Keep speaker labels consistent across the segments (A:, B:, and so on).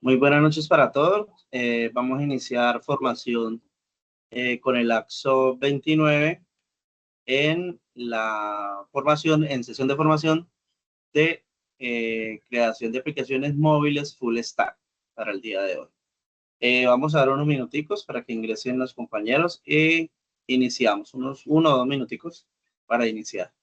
A: Muy buenas noches para todos. Vamos a iniciar formación con el AXO 29 en la formación, en sesión de formación de creación de aplicaciones móviles full stack para el día de hoy. Vamos a dar unos minuticos para que ingresen los compañeros y iniciamos, unos 1 o 2 minuticos para iniciar.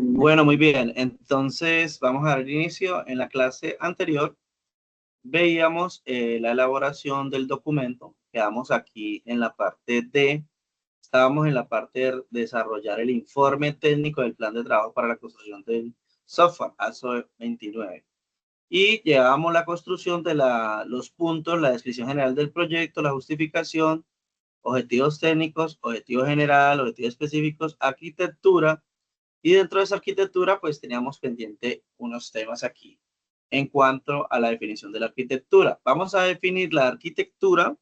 A: Bueno, muy bien. Entonces, vamos a dar inicio. En la clase anterior veíamos la elaboración del documento. Quedamos aquí en la parte de, estábamos en la parte de desarrollar el informe técnico del plan de trabajo para la construcción del software, ASO 29. Y llevábamos la construcción de los puntos, la descripción general del proyecto, la justificación, objetivos técnicos, objetivo general, objetivos específicos, arquitectura. Y dentro de esa arquitectura, pues teníamos pendiente unos temas aquí en cuanto a la definición de la arquitectura. Vamos a definir la arquitectura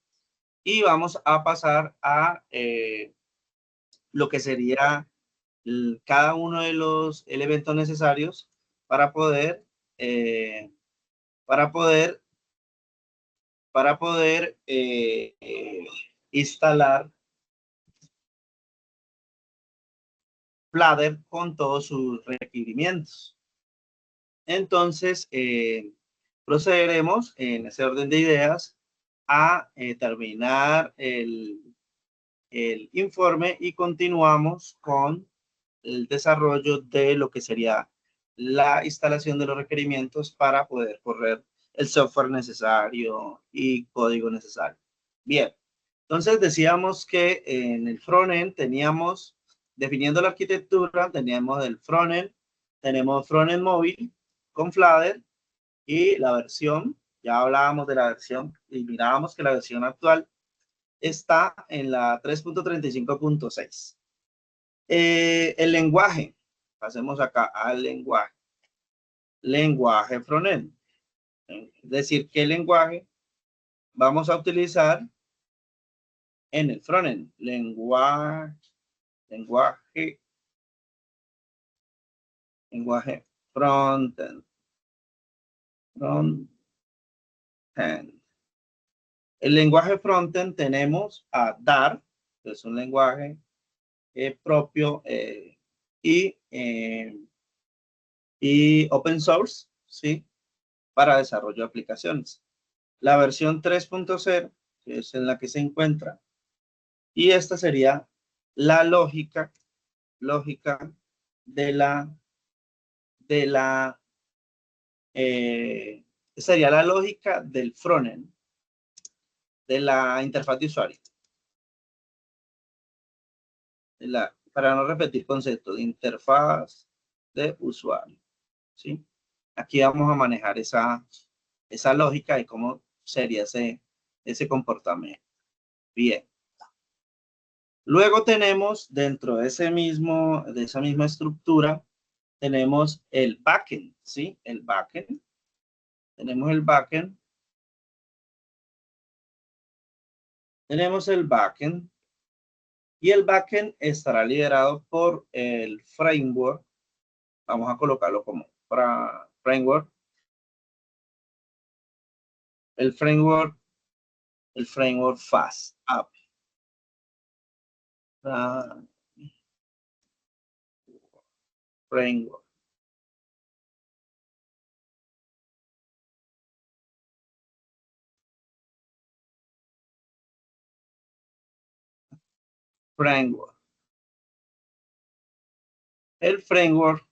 A: y vamos a pasar a lo que sería cada uno de los elementos necesarios para poder, eh, para poder, para poder instalar Flutter con todos sus requerimientos. Entonces, procederemos en ese orden de ideas a terminar el informe y continuamos con el desarrollo de lo que sería la instalación de los requerimientos para poder correr el software necesario y código necesario. Bien, entonces decíamos que en el frontend teníamos, definiendo la arquitectura, teníamos el frontend, tenemos frontend móvil con Flutter y la versión, ya hablábamos de la versión y mirábamos que la versión actual está en la 3.35.6. El lenguaje, pasemos acá al lenguaje, lenguaje frontend. Es decir, qué lenguaje vamos a utilizar en el frontend. Lenguaje frontend. Frontend. El lenguaje frontend tenemos a Dart, que es un lenguaje propio y, y open source, ¿sí? Para desarrollo de aplicaciones. La versión 3.0, que es en la que se encuentra, y esta sería la lógica de la, eh, sería la lógica del frontend, de la interfaz de usuario. Para no repetir conceptos, de interfaz de usuario, ¿sí? Aquí vamos a manejar esa lógica y cómo sería ese comportamiento. Bien. Luego tenemos dentro de esa misma estructura, tenemos el backend, ¿sí? El backend. Tenemos el backend. Tenemos el backend. Y el backend estará liderado por el framework. Vamos a colocarlo como framework. El framework Fast App. Framework. Framework. El framework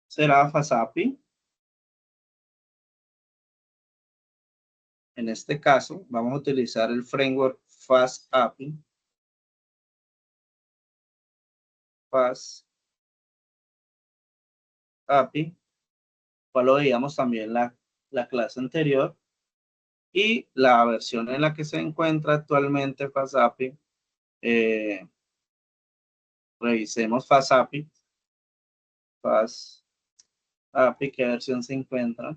A: será FastAPI. En este caso, vamos a utilizar el framework FastAPI. FastAPI, cual lo veíamos también la clase anterior. Y la versión en la que se encuentra actualmente FastAPI, revisemos FastAPI. FastAPI, ¿qué versión se encuentra?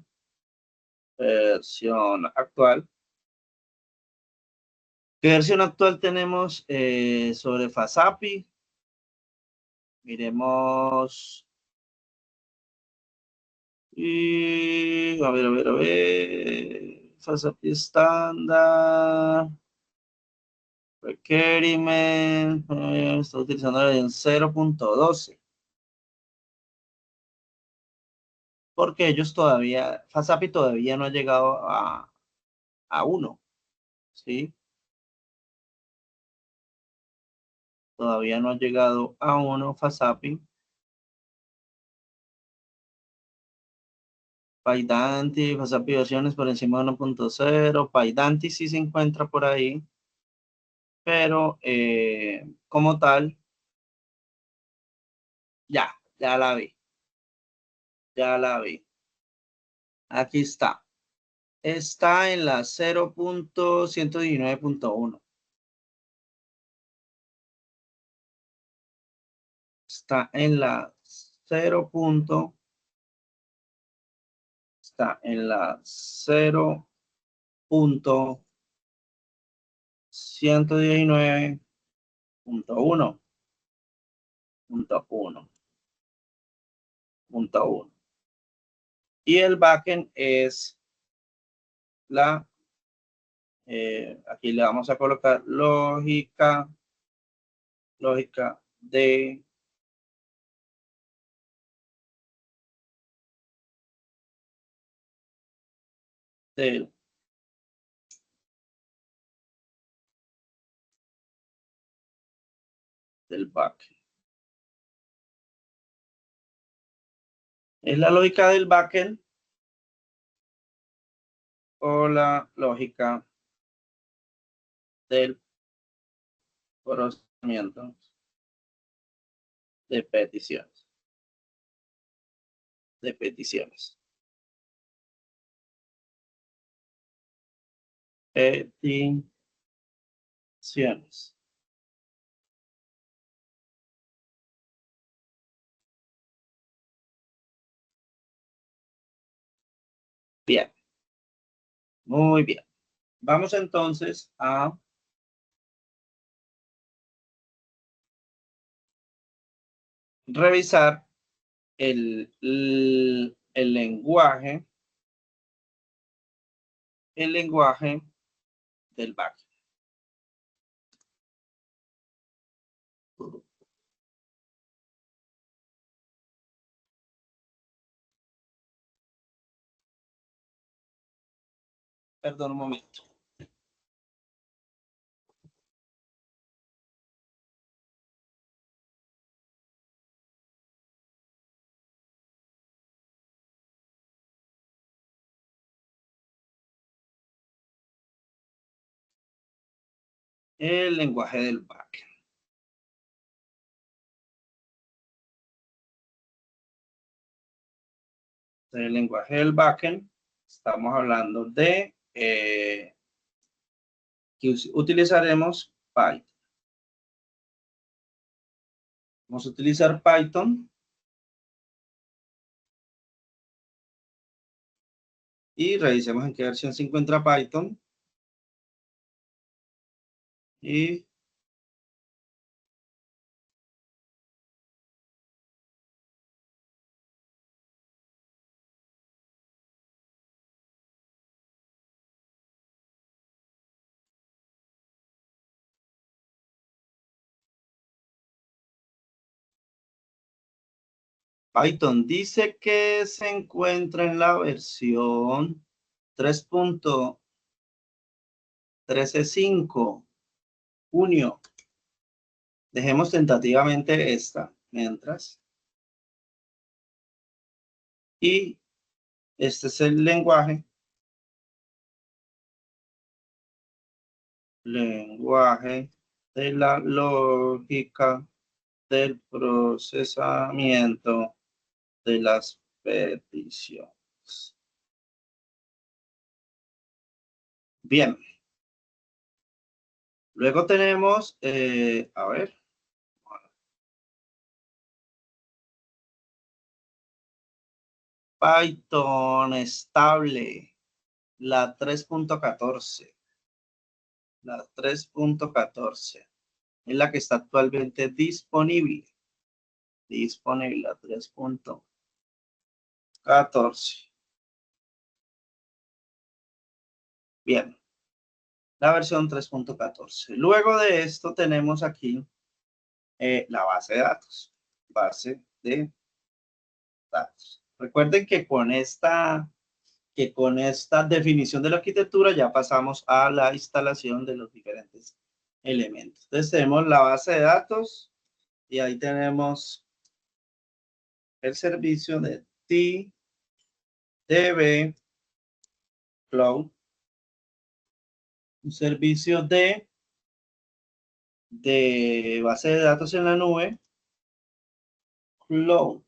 A: Versión actual. ¿Qué versión actual tenemos sobre FastAPI? Miremos. Y a ver. FastAPI estándar. Requirement. Está utilizando la versión 0.12. Porque ellos todavía, FastAPI todavía no ha llegado a 1. ¿Sí? Todavía no ha llegado a 1 FastAPI. PyDante, FastAPI versiones por encima de 1.0. PyDante sí se encuentra por ahí, pero como tal, ya la vi. Ya la vi. Aquí está. Está en la 0.119.1. Está en la 0. Está en la 0.119.1. Y el backend es aquí le vamos a colocar lógica del backend. ¿Es la lógica del backend o la lógica del procesamiento de peticiones? Peticiones. Bien, muy bien. Vamos entonces a revisar el lenguaje del backend. Perdón un momento. El lenguaje del backend. El lenguaje del backend, estamos hablando de que utilizaremos Python. Vamos a utilizar Python y revisemos en qué versión se encuentra Python. Y Python dice que se encuentra en la versión 3.3 13.5, junio. Dejemos tentativamente esta mientras. Y este es el lenguaje. Lenguaje de la lógica del procesamiento de las peticiones. Bien. Luego tenemos, a ver. Python estable, la 3.14. La 3.14 es la que está actualmente disponible. Disponible la 3.14. Bien. La versión 3.14. Luego de esto tenemos aquí la base de datos. Base de datos. Recuerden que con esta definición de la arquitectura ya pasamos a la instalación de los diferentes elementos. Entonces tenemos la base de datos y ahí tenemos el servicio de DB Cloud, un servicio de base de datos en la nube, Cloud,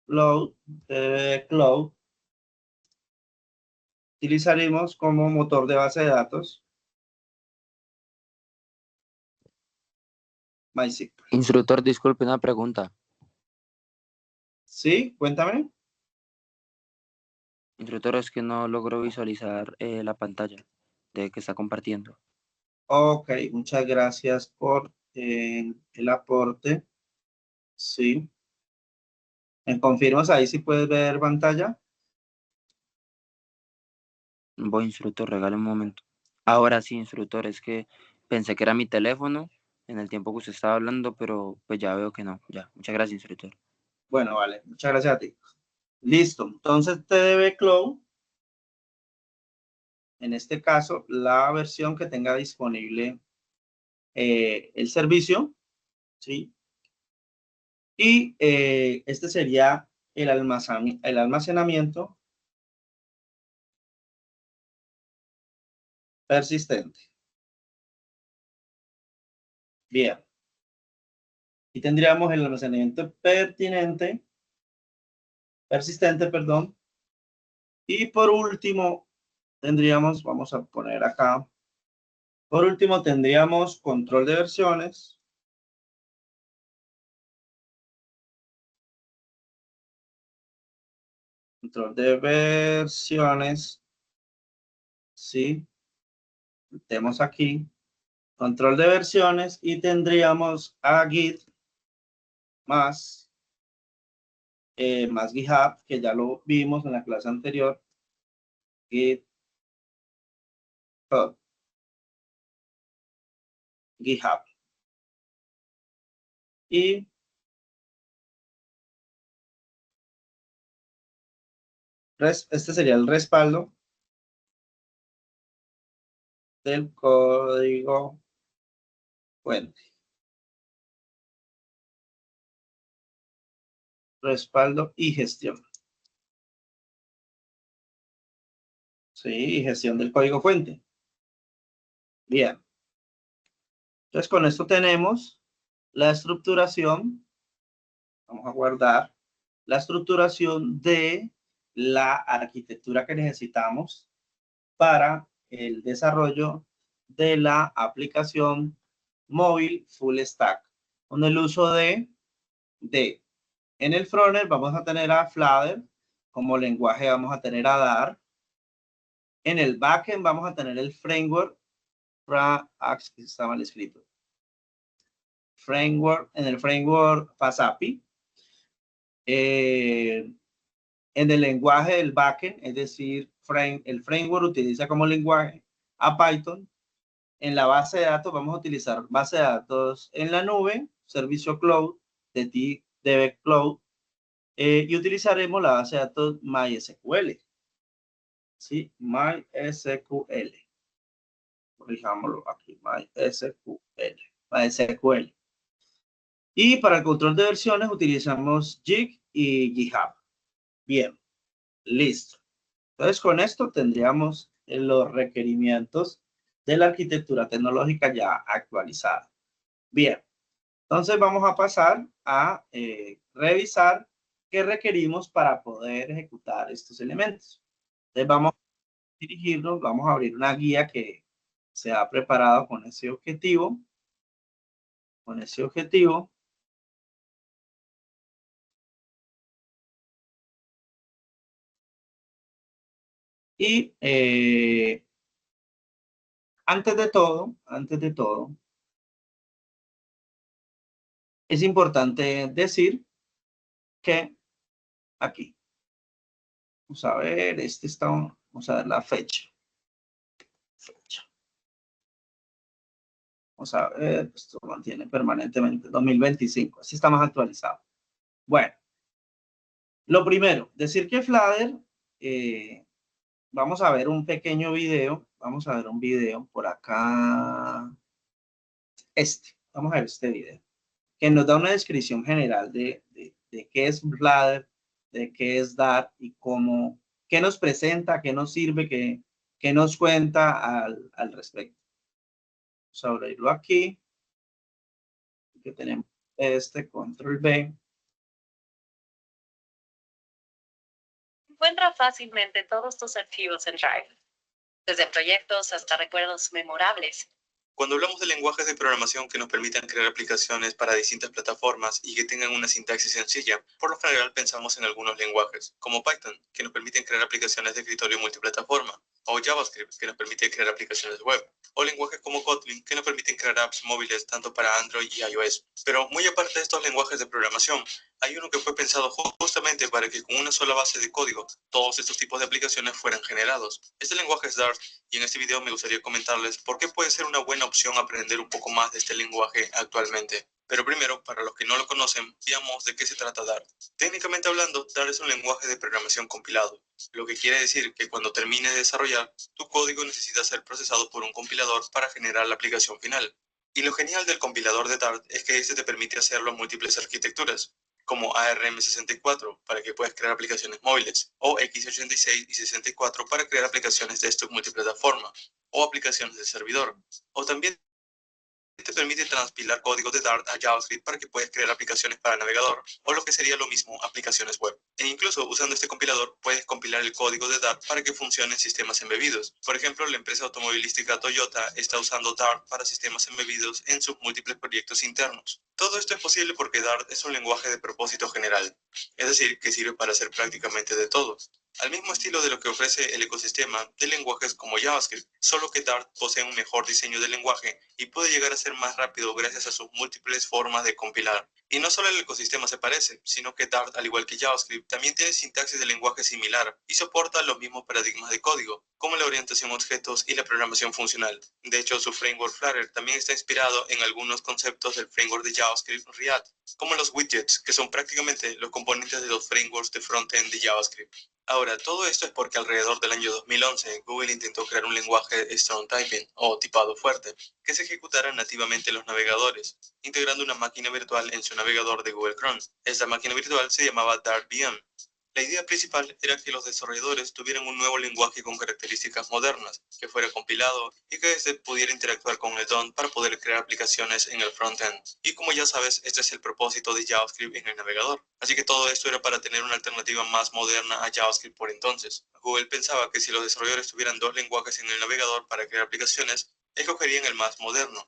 A: DB Cloud. Utilizaremos como motor de base de datos MySQL.
B: Instructor, disculpe, una pregunta.
A: ¿Sí? Cuéntame.
B: Instructor, es que no logro visualizar la pantalla de que está compartiendo.
A: Ok, muchas gracias por el aporte. Sí. ¿Me confirmas ahí si puedes ver pantalla?
B: Voy, instructor, regale un momento. Ahora sí, instructor, es que pensé que era mi teléfono en el tiempo que usted estaba hablando, pero pues ya veo que no. Ya, muchas gracias, instructor.
A: Bueno, vale. Muchas gracias a ti. Listo. Entonces, TDB Cloud, en este caso, la versión que tenga disponible el servicio, ¿sí? Y este sería el almacenamiento persistente. Bien. Y tendríamos el almacenamiento persistente, perdón. Y por último, tendríamos, vamos a poner acá, por último tendríamos control de versiones. Control de versiones, ¿sí? Tenemos aquí control de versiones y tendríamos a Git más GitHub, que ya lo vimos en la clase anterior. GitHub. GitHub. Y este sería el respaldo del código fuente. Respaldo y gestión. Sí, y gestión del código fuente. Bien. Entonces, con esto tenemos la estructuración. Vamos a guardar la estructuración de la arquitectura que necesitamos para el desarrollo de la aplicación móvil full stack. Con el uso de en el frontend vamos a tener a Flutter, como lenguaje vamos a tener a Dart. En el backend vamos a tener el framework, está mal escrito. En el framework FastAPI. En el lenguaje del backend, es decir, el framework utiliza como lenguaje a Python. En la base de datos vamos a utilizar base de datos en la nube, servicio cloud de DB Cloud, y utilizaremos la base de datos MySQL. ¿Sí? MySQL. corrijámoslo aquí, MySQL. Y para el control de versiones utilizamos Jig y GitHub. Bien, listo. Entonces con esto tendríamos los requerimientos de la arquitectura tecnológica ya actualizada. Bien, entonces vamos a pasar a revisar qué requerimos para poder ejecutar estos elementos. Entonces vamos a dirigirnos, vamos a abrir una guía que se ha preparado con ese objetivo. Con ese objetivo. Y antes de todo, es importante decir que aquí, vamos a ver, vamos a ver la fecha. Vamos a ver, esto mantiene permanentemente 2025, así está más actualizado. Bueno, lo primero, decir que Flutter, vamos a ver un pequeño video, vamos a ver un video por acá, vamos a ver este video, que nos da una descripción general de qué es Flutter, de qué es Dart y cómo, qué nos presenta, qué nos sirve, qué nos cuenta al respecto. Vamos a abrirlo aquí, que tenemos control B.
C: Encuentra fácilmente todos tus archivos en Drive, desde proyectos hasta recuerdos memorables.
D: Cuando hablamos de lenguajes de programación que nos permitan crear aplicaciones para distintas plataformas y que tengan una sintaxis sencilla, por lo general pensamos en algunos lenguajes, como Python, que nos permiten crear aplicaciones de escritorio multiplataforma, o JavaScript, que nos permite crear aplicaciones web, o lenguajes como Kotlin, que nos permiten crear apps móviles tanto para Android y iOS. Pero muy aparte de estos lenguajes de programación, hay uno que fue pensado justamente para que con una sola base de código, todos estos tipos de aplicaciones fueran generados. Este lenguaje es Dart, y en este video me gustaría comentarles por qué puede ser una buena opción aprender un poco más de este lenguaje actualmente. Pero primero, para los que no lo conocen, veamos de qué se trata Dart. Técnicamente hablando, Dart es un lenguaje de programación compilado, lo que quiere decir que cuando termine de desarrollar, tu código necesita ser procesado por un compilador para generar la aplicación final. Y lo genial del compilador de Dart es que este te permite hacerlo en múltiples arquitecturas, como ARM64 para que puedas crear aplicaciones móviles, o x86 y 64 para crear aplicaciones de desktop multiplataforma, o aplicaciones de servidor, o también te permite transpilar código de Dart a JavaScript para que puedas crear aplicaciones para navegador, o lo que sería lo mismo, aplicaciones web. E incluso usando este compilador puedes compilar el código de Dart para que funcione en sistemas embebidos. Por ejemplo, la empresa automovilística Toyota está usando Dart para sistemas embebidos en sus múltiples proyectos internos. Todo esto es posible porque Dart es un lenguaje de propósito general, es decir, que sirve para hacer prácticamente de todo. Al mismo estilo de lo que ofrece el ecosistema de lenguajes como JavaScript, solo que Dart posee un mejor diseño del lenguaje y puede llegar a ser más rápido gracias a sus múltiples formas de compilar. Y no solo el ecosistema se parece, sino que Dart, al igual que JavaScript, también tiene sintaxis de lenguaje similar y soporta los mismos paradigmas de código, como la orientación a objetos y la programación funcional. De hecho, su framework Flutter también está inspirado en algunos conceptos del framework de JavaScript React, como los widgets, que son prácticamente los componentes de los frameworks de frontend de JavaScript. Ahora, todo esto es porque alrededor del año 2011 Google intentó crear un lenguaje Strong Typing o tipado fuerte que se ejecutara nativamente en los navegadores, integrando una máquina virtual en su navegador de Google Chrome. Esta máquina virtual se llamaba DartVM. La idea principal era que los desarrolladores tuvieran un nuevo lenguaje con características modernas, que fuera compilado y que éste pudiera interactuar con el DOM para poder crear aplicaciones en el frontend. Y como ya sabes, este es el propósito de JavaScript en el navegador. Así que todo esto era para tener una alternativa más moderna a JavaScript por entonces. Google pensaba que si los desarrolladores tuvieran dos lenguajes en el navegador para crear aplicaciones, escogerían el más moderno.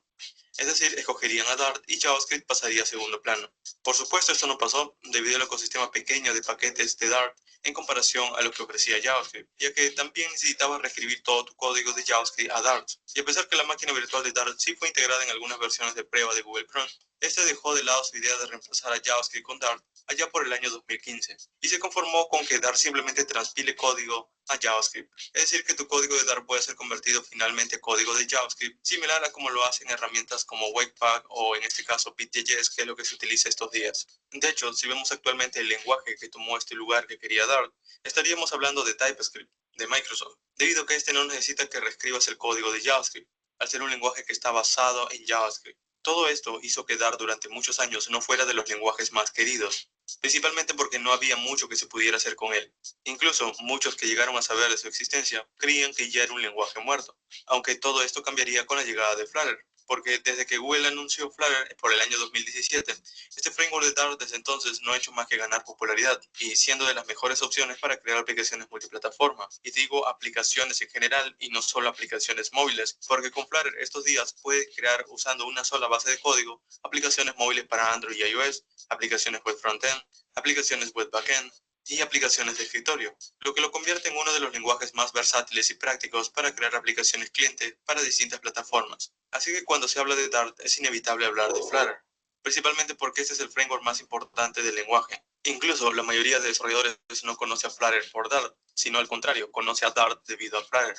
D: Es decir, escogerían a Dart y JavaScript pasaría a segundo plano. Por supuesto, esto no pasó debido al ecosistema pequeño de paquetes de Dart en comparación a lo que ofrecía JavaScript, ya que también necesitabas reescribir todo tu código de JavaScript a Dart. Y a pesar que la máquina virtual de Dart sí fue integrada en algunas versiones de prueba de Google Chrome, este dejó de lado su idea de reemplazar a JavaScript con Dart allá por el año 2015 y se conformó con que Dart simplemente transpile código a JavaScript. Es decir, que tu código de Dart puede ser convertido finalmente a código de JavaScript, similar a como lo hacen herramientas como Webpack o en este caso Bit.js, que es lo que se utiliza estos días. De hecho, si vemos actualmente el lenguaje que tomó este lugar que quería Dart, estaríamos hablando de TypeScript, de Microsoft, debido a que este no necesita que reescribas el código de JavaScript. al ser un lenguaje que está basado en JavaScript. Todo esto hizo que Dart durante muchos años no fuera de los lenguajes más queridos, principalmente porque no había mucho que se pudiera hacer con él. Incluso muchos que llegaron a saber de su existencia creían que ya era un lenguaje muerto, aunque todo esto cambiaría con la llegada de Flutter, porque desde que Google anunció Flutter por el año 2017, este framework de Dart desde entonces no ha hecho más que ganar popularidad y siendo de las mejores opciones para crear aplicaciones multiplataforma. Y digo aplicaciones en general y no solo aplicaciones móviles, porque con Flutter estos días puedes crear usando una sola base de código aplicaciones móviles para Android y iOS, aplicaciones web frontend, aplicaciones web backend y aplicaciones de escritorio, lo que lo convierte en uno de los lenguajes más versátiles y prácticos para crear aplicaciones cliente para distintas plataformas. Así que cuando se habla de Dart es inevitable hablar de Flutter, principalmente porque este es el framework más importante del lenguaje. Incluso la mayoría de desarrolladores no conoce a Flutter por Dart, sino al contrario, conoce a Dart debido a Flutter.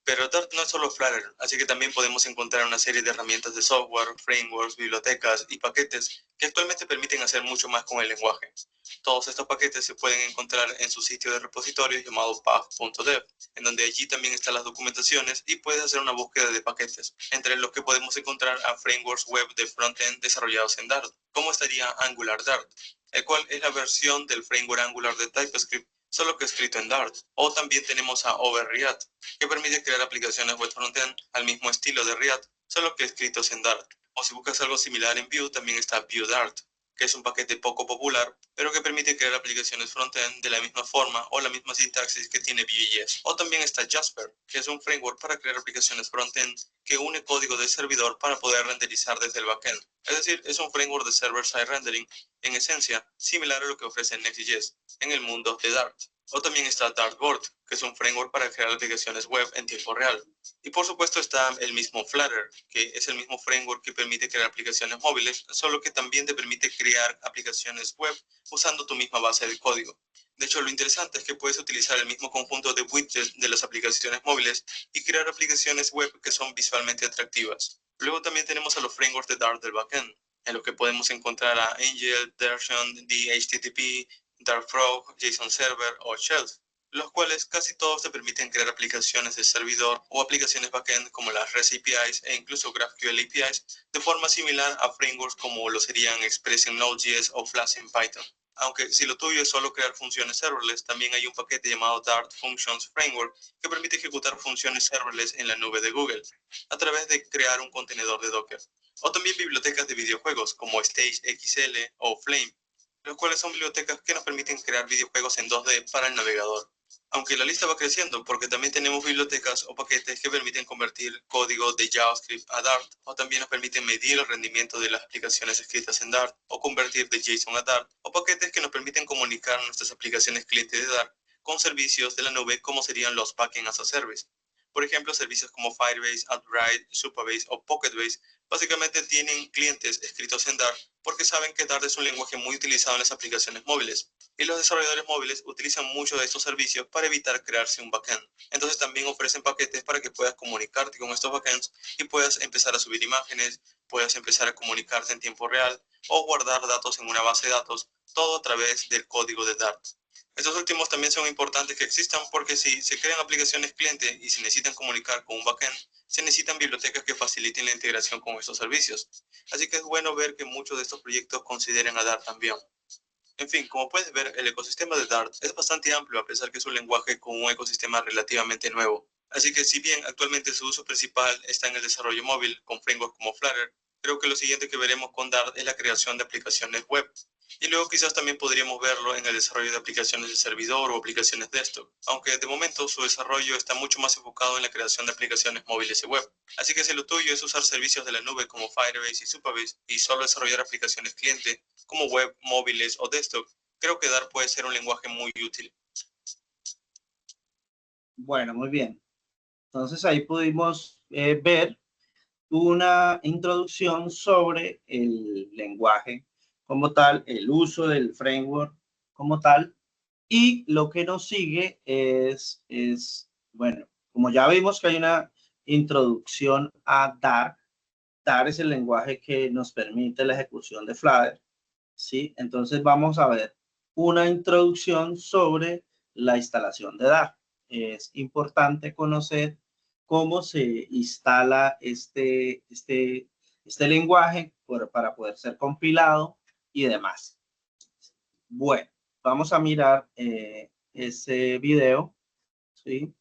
D: Pero Dart no es solo Flutter, así que también podemos encontrar una serie de herramientas de software, frameworks, bibliotecas y paquetes que actualmente permiten hacer mucho más con el lenguaje. Todos estos paquetes se pueden encontrar en su sitio de repositorio llamado path.dev, en donde allí también están las documentaciones y puedes hacer una búsqueda de paquetes, entre los que podemos encontrar a frameworks web de frontend desarrollados en Dart, como estaría Angular Dart, el cual es la versión del framework Angular de TypeScript, solo que escrito en Dart. O también tenemos a OverReact, que permite crear aplicaciones web frontend al mismo estilo de React, solo que escritos en Dart. O si buscas algo similar en Vue, también está VueDart, que es un paquete poco popular, pero que permite crear aplicaciones frontend de la misma forma o la misma sintaxis que tiene Vue.js. O también está Jasper, que es un framework para crear aplicaciones frontend que une código del servidor para poder renderizar desde el backend. Es decir, es un framework de server-side rendering, en esencia, similar a lo que ofrece Next.js en el mundo de Dart. O también está Dartboard, que es un framework para crear aplicaciones web en tiempo real. Y por supuesto está el mismo Flutter, que es el mismo framework que permite crear aplicaciones móviles, solo que también te permite crear aplicaciones web usando tu misma base de código. De hecho, lo interesante es que puedes utilizar el mismo conjunto de widgets de las aplicaciones móviles y crear aplicaciones web que son visualmente atractivas. Luego también tenemos a los frameworks de Dart del backend, en los que podemos encontrar a Angel, Version, DHTTP, Dartfrog, JSON Server o Shelf, los cuales casi todos te permiten crear aplicaciones de servidor o aplicaciones backend como las REST APIs e incluso GraphQL APIs de forma similar a frameworks como lo serían Express en Node.js o Flask en Python. Aunque si lo tuyo es solo crear funciones serverless, también hay un paquete llamado Dart Functions Framework que permite ejecutar funciones serverless en la nube de Google a través de crear un contenedor de Docker. O también bibliotecas de videojuegos como StageXL o Flame, los cuales son bibliotecas que nos permiten crear videojuegos en 2D para el navegador. Aunque la lista va creciendo porque también tenemos bibliotecas o paquetes que permiten convertir código de JavaScript a Dart, o también nos permiten medir el rendimiento de las aplicaciones escritas en Dart, o convertir de JSON a Dart, o paquetes que nos permiten comunicar nuestras aplicaciones cliente de Dart con servicios de la nube como serían los Backend as a Service. Por ejemplo, servicios como Firebase, Outright, Supabase o Pocketbase básicamente tienen clientes escritos en Dart porque saben que Dart es un lenguaje muy utilizado en las aplicaciones móviles y los desarrolladores móviles utilizan mucho de estos servicios para evitar crearse un backend. Entonces también ofrecen paquetes para que puedas comunicarte con estos backends y puedas empezar a subir imágenes, puedas empezar a comunicarte en tiempo real o guardar datos en una base de datos, todo a través del código de Dart. Estos últimos también son importantes que existan porque si se crean aplicaciones cliente y se necesitan comunicar con un backend, se necesitan bibliotecas que faciliten la integración con estos servicios. Así que es bueno ver que muchos de estos proyectos consideren a Dart también. En fin, como puedes ver, el ecosistema de Dart es bastante amplio a pesar que es un lenguaje con un ecosistema relativamente nuevo. Así que si bien actualmente su uso principal está en el desarrollo móvil con frameworks como Flutter, creo que lo siguiente que veremos con Dart es la creación de aplicaciones web. Y luego quizás también podríamos verlo en el desarrollo de aplicaciones de servidor o aplicaciones desktop, aunque de momento su desarrollo está mucho más enfocado en la creación de aplicaciones móviles y web. Así que si lo tuyo es usar servicios de la nube como Firebase y Supabase y solo desarrollar aplicaciones cliente como web, móviles o desktop, creo que Dart puede ser un lenguaje muy útil.
A: Bueno, muy bien. Entonces ahí pudimos ver una introducción sobre el lenguaje como tal, el uso del framework como tal, y lo que nos sigue bueno, como ya vimos que hay una introducción a Dart. Dart es el lenguaje que nos permite la ejecución de Flutter, ¿sí? Entonces vamos a ver una introducción sobre la instalación de Dart. Es importante conocer cómo se instala este lenguaje para poder ser compilado y demás. Bueno, vamos a mirar ese video, ¿sí?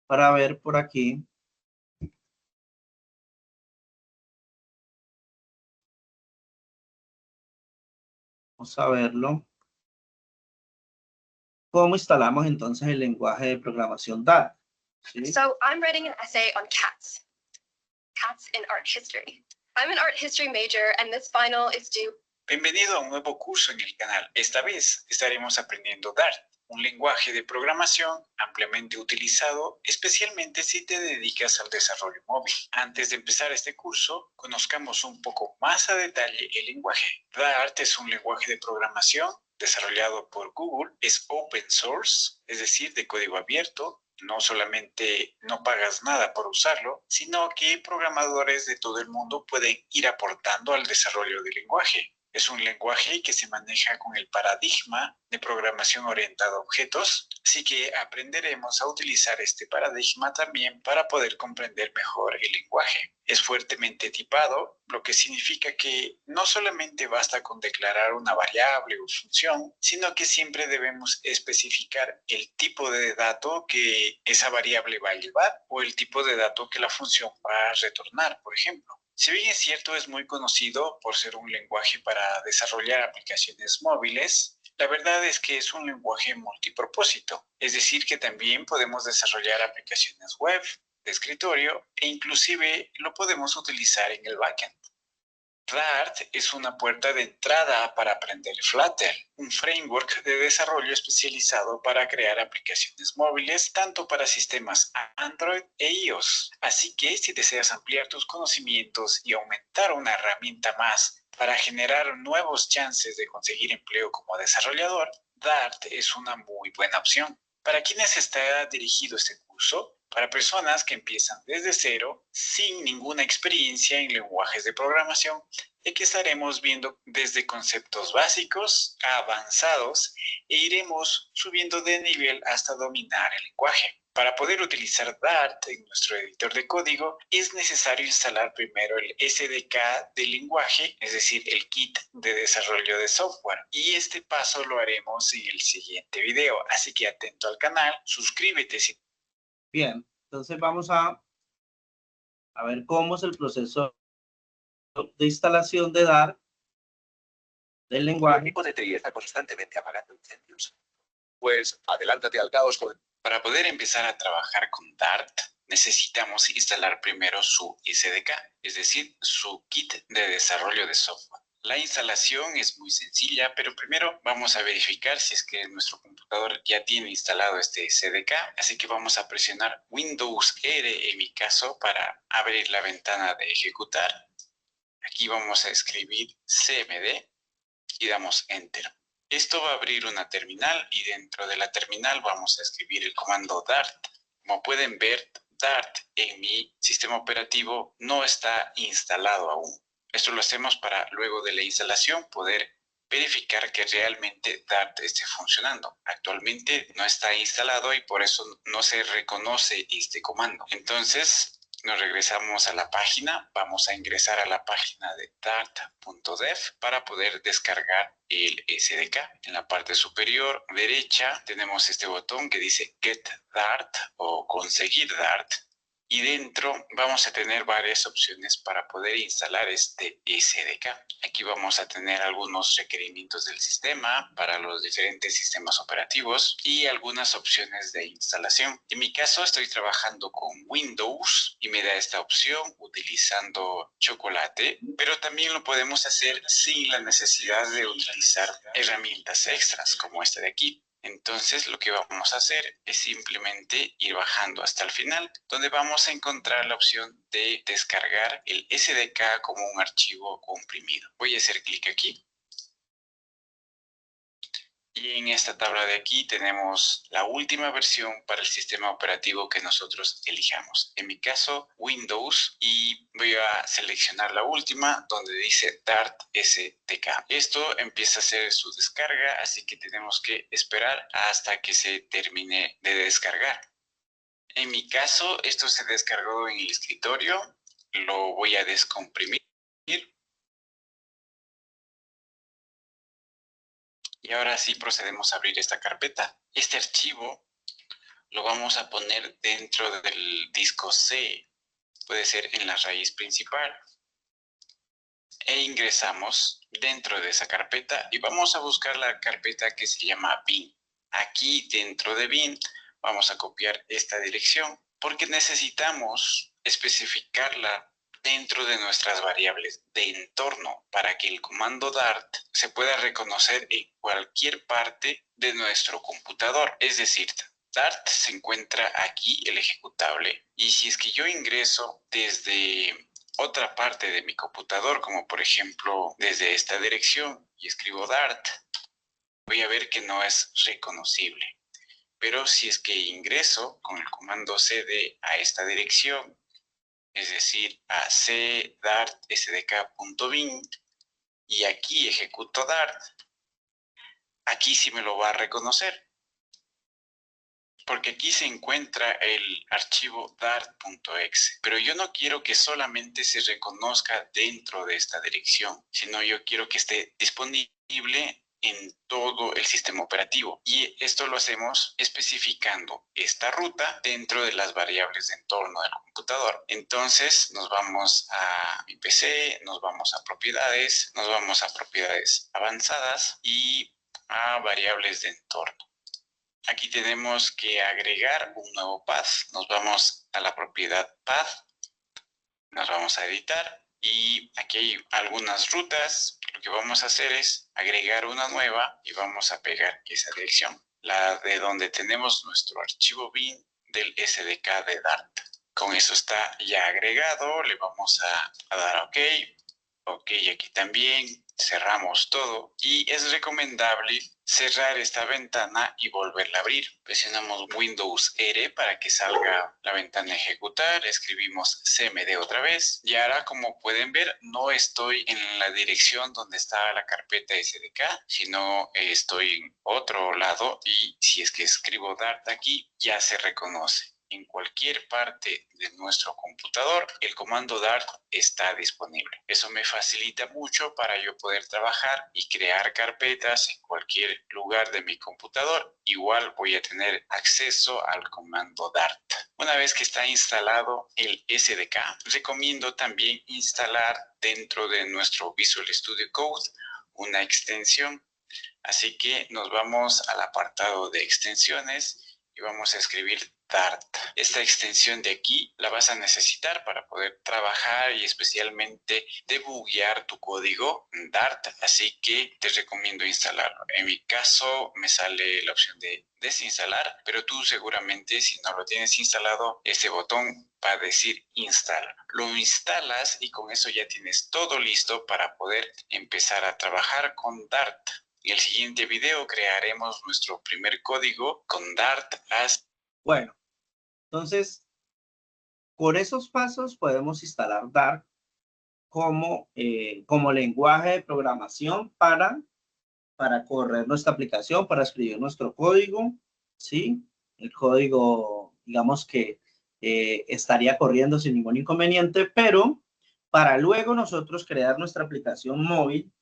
A: Para ver por aquí. Vamos a verlo. ¿Cómo instalamos entonces el lenguaje de programación Dart? ¿Sí?
E: So I'm writing an essay on cats. Cats in art history. I'm an art history major and this final is due.
F: Bienvenido a un nuevo curso en el canal. Esta vez estaremos aprendiendo Dart, un lenguaje de programación ampliamente utilizado, especialmente si te dedicas al desarrollo móvil. Antes de empezar este curso, conozcamos un poco más a detalle el lenguaje. Dart es un lenguaje de programación desarrollado por Google, es open source, es decir, de código abierto. No solamente no pagas nada por usarlo, sino que programadores de todo el mundo pueden ir aportando al desarrollo del lenguaje. Es un lenguaje que se maneja con el paradigma de programación orientada a objetos, así que aprenderemos a utilizar este paradigma también para poder comprender mejor el lenguaje. Es fuertemente tipado, lo que significa que no solamente basta con declarar una variable o función, sino que siempre debemos especificar el tipo de dato que esa variable va a llevar o el tipo de dato que la función va a retornar, por ejemplo. Si bien es cierto, es muy conocido por ser un lenguaje para desarrollar aplicaciones móviles, la verdad es que es un lenguaje multipropósito, es decir, que también podemos desarrollar aplicaciones web, de escritorio e inclusive lo podemos utilizar en el backend. Dart es una puerta de entrada para aprender Flutter, un framework de desarrollo especializado para crear aplicaciones móviles tanto para sistemas Android e iOS. Así que si deseas ampliar tus conocimientos y aumentar una herramienta más para generar nuevos chances de conseguir empleo como desarrollador, Dart es una muy buena opción. ¿Para quiénes está dirigido este curso? Para personas que empiezan desde cero, sin ninguna experiencia en lenguajes de programación, y que estaremos viendo desde conceptos básicos a avanzados e iremos subiendo de nivel hasta dominar el lenguaje. Para poder utilizar Dart en nuestro editor de código, es necesario instalar primero el SDK del lenguaje, es decir, el kit de desarrollo de software. Y este paso lo haremos en el siguiente video, así que atento al canal, suscríbete si...
A: Bien, entonces vamos a ver cómo es el proceso de instalación de Dart del
G: El
A: lenguaje.
G: equipo de TI está constantemente apagando incendios. Pues adelántate al caos con...
F: Para poder empezar a trabajar con Dart, necesitamos instalar primero su SDK, es decir, su kit de desarrollo de software. La instalación es muy sencilla, pero primero vamos a verificar si es que nuestro computador ya tiene instalado este SDK, así que vamos a presionar Windows R en mi caso para abrir la ventana de ejecutar. Aquí vamos a escribir cmd y damos Enter. Esto va a abrir una terminal y dentro de la terminal vamos a escribir el comando Dart. Como pueden ver, Dart en mi sistema operativo no está instalado aún. Esto lo hacemos para luego de la instalación poder verificar que realmente Dart esté funcionando. Actualmente no está instalado y por eso no se reconoce este comando. Entonces, nos regresamos a la página, vamos a ingresar a la página de dart.dev para poder descargar el SDK. En la parte superior derecha tenemos este botón que dice Get Dart o Conseguir Dart. Y dentro vamos a tener varias opciones para poder instalar este SDK. Aquí vamos a tener algunos requerimientos del sistema para los diferentes sistemas operativos y algunas opciones de instalación. En mi caso estoy trabajando con Windows y me da esta opción utilizando Chocolate, pero también lo podemos hacer sin la necesidad de utilizar herramientas extras como esta de aquí. Entonces lo que vamos a hacer es simplemente ir bajando hasta el final, donde vamos a encontrar la opción de descargar el SDK como un archivo comprimido. Voy a hacer clic aquí. Y en esta tabla de aquí tenemos la última versión para el sistema operativo que nosotros elijamos. En mi caso, Windows, y voy a seleccionar la última donde dice Dart SDK. Esto empieza a hacer su descarga, así que tenemos que esperar hasta que se termine de descargar. En mi caso, esto se descargó en el escritorio. Lo voy a descomprimir. Y ahora sí procedemos a abrir esta carpeta. Este archivo lo vamos a poner dentro del disco C. Puede ser en la raíz principal. E ingresamos dentro de esa carpeta y vamos a buscar la carpeta que se llama bin. Aquí dentro de bin vamos a copiar esta dirección porque necesitamos especificarla dentro de nuestras variables de entorno para que el comando Dart se pueda reconocer en cualquier parte de nuestro computador. Es decir, Dart se encuentra aquí el ejecutable y si es que yo ingreso desde otra parte de mi computador, como por ejemplo desde esta dirección y escribo Dart, voy a ver que no es reconocible. Pero si es que ingreso con el comando cd a esta dirección, es decir, a cdart.sdk.bin, y aquí ejecuto Dart, aquí sí me lo va a reconocer. Porque aquí se encuentra el archivo dart.exe, pero yo no quiero que solamente se reconozca dentro de esta dirección, sino yo quiero que esté disponible en todo el sistema operativo. Y esto lo hacemos especificando esta ruta dentro de las variables de entorno del computador. Entonces nos vamos a mi PC, nos vamos a propiedades avanzadas y a variables de entorno. Aquí tenemos que agregar un nuevo path. Nos vamos a la propiedad path. Nos vamos a editar. Y aquí hay algunas rutas. Lo que vamos a hacer es agregar una nueva y vamos a pegar esa dirección. La de donde tenemos nuestro archivo bin del SDK de Dart. Con eso está ya agregado. Le vamos a dar OK. OK, aquí también. Cerramos todo y es recomendable cerrar esta ventana y volverla a abrir. Presionamos Windows R para que salga la ventana a ejecutar, escribimos cmd otra vez y ahora, como pueden ver, no estoy en la dirección donde estaba la carpeta SDK, sino estoy en otro lado y si es que escribo Dart aquí ya se reconoce. En cualquier parte de nuestro computador, el comando Dart está disponible. Eso me facilita mucho para yo poder trabajar y crear carpetas en cualquier lugar de mi computador. Igual voy a tener acceso al comando Dart. Una vez que está instalado el SDK, recomiendo también instalar dentro de nuestro Visual Studio Code una extensión. Así que nos vamos al apartado de extensiones y vamos a escribir Dart. Esta extensión de aquí la vas a necesitar para poder trabajar y especialmente debuguear tu código Dart, así que te recomiendo instalarlo. En mi caso me sale la opción de desinstalar, pero tú seguramente si no lo tienes instalado, este botón va a decir instala. Lo instalas y con eso ya tienes todo listo para poder empezar a trabajar con Dart. En el siguiente video crearemos nuestro primer código con Dart.
A: Bueno, entonces, con esos pasos podemos instalar Dart como lenguaje de programación para correr nuestra aplicación, para escribir nuestro código, ¿sí? El código, digamos que estaría corriendo sin ningún inconveniente, pero para luego nosotros crear nuestra aplicación móvil,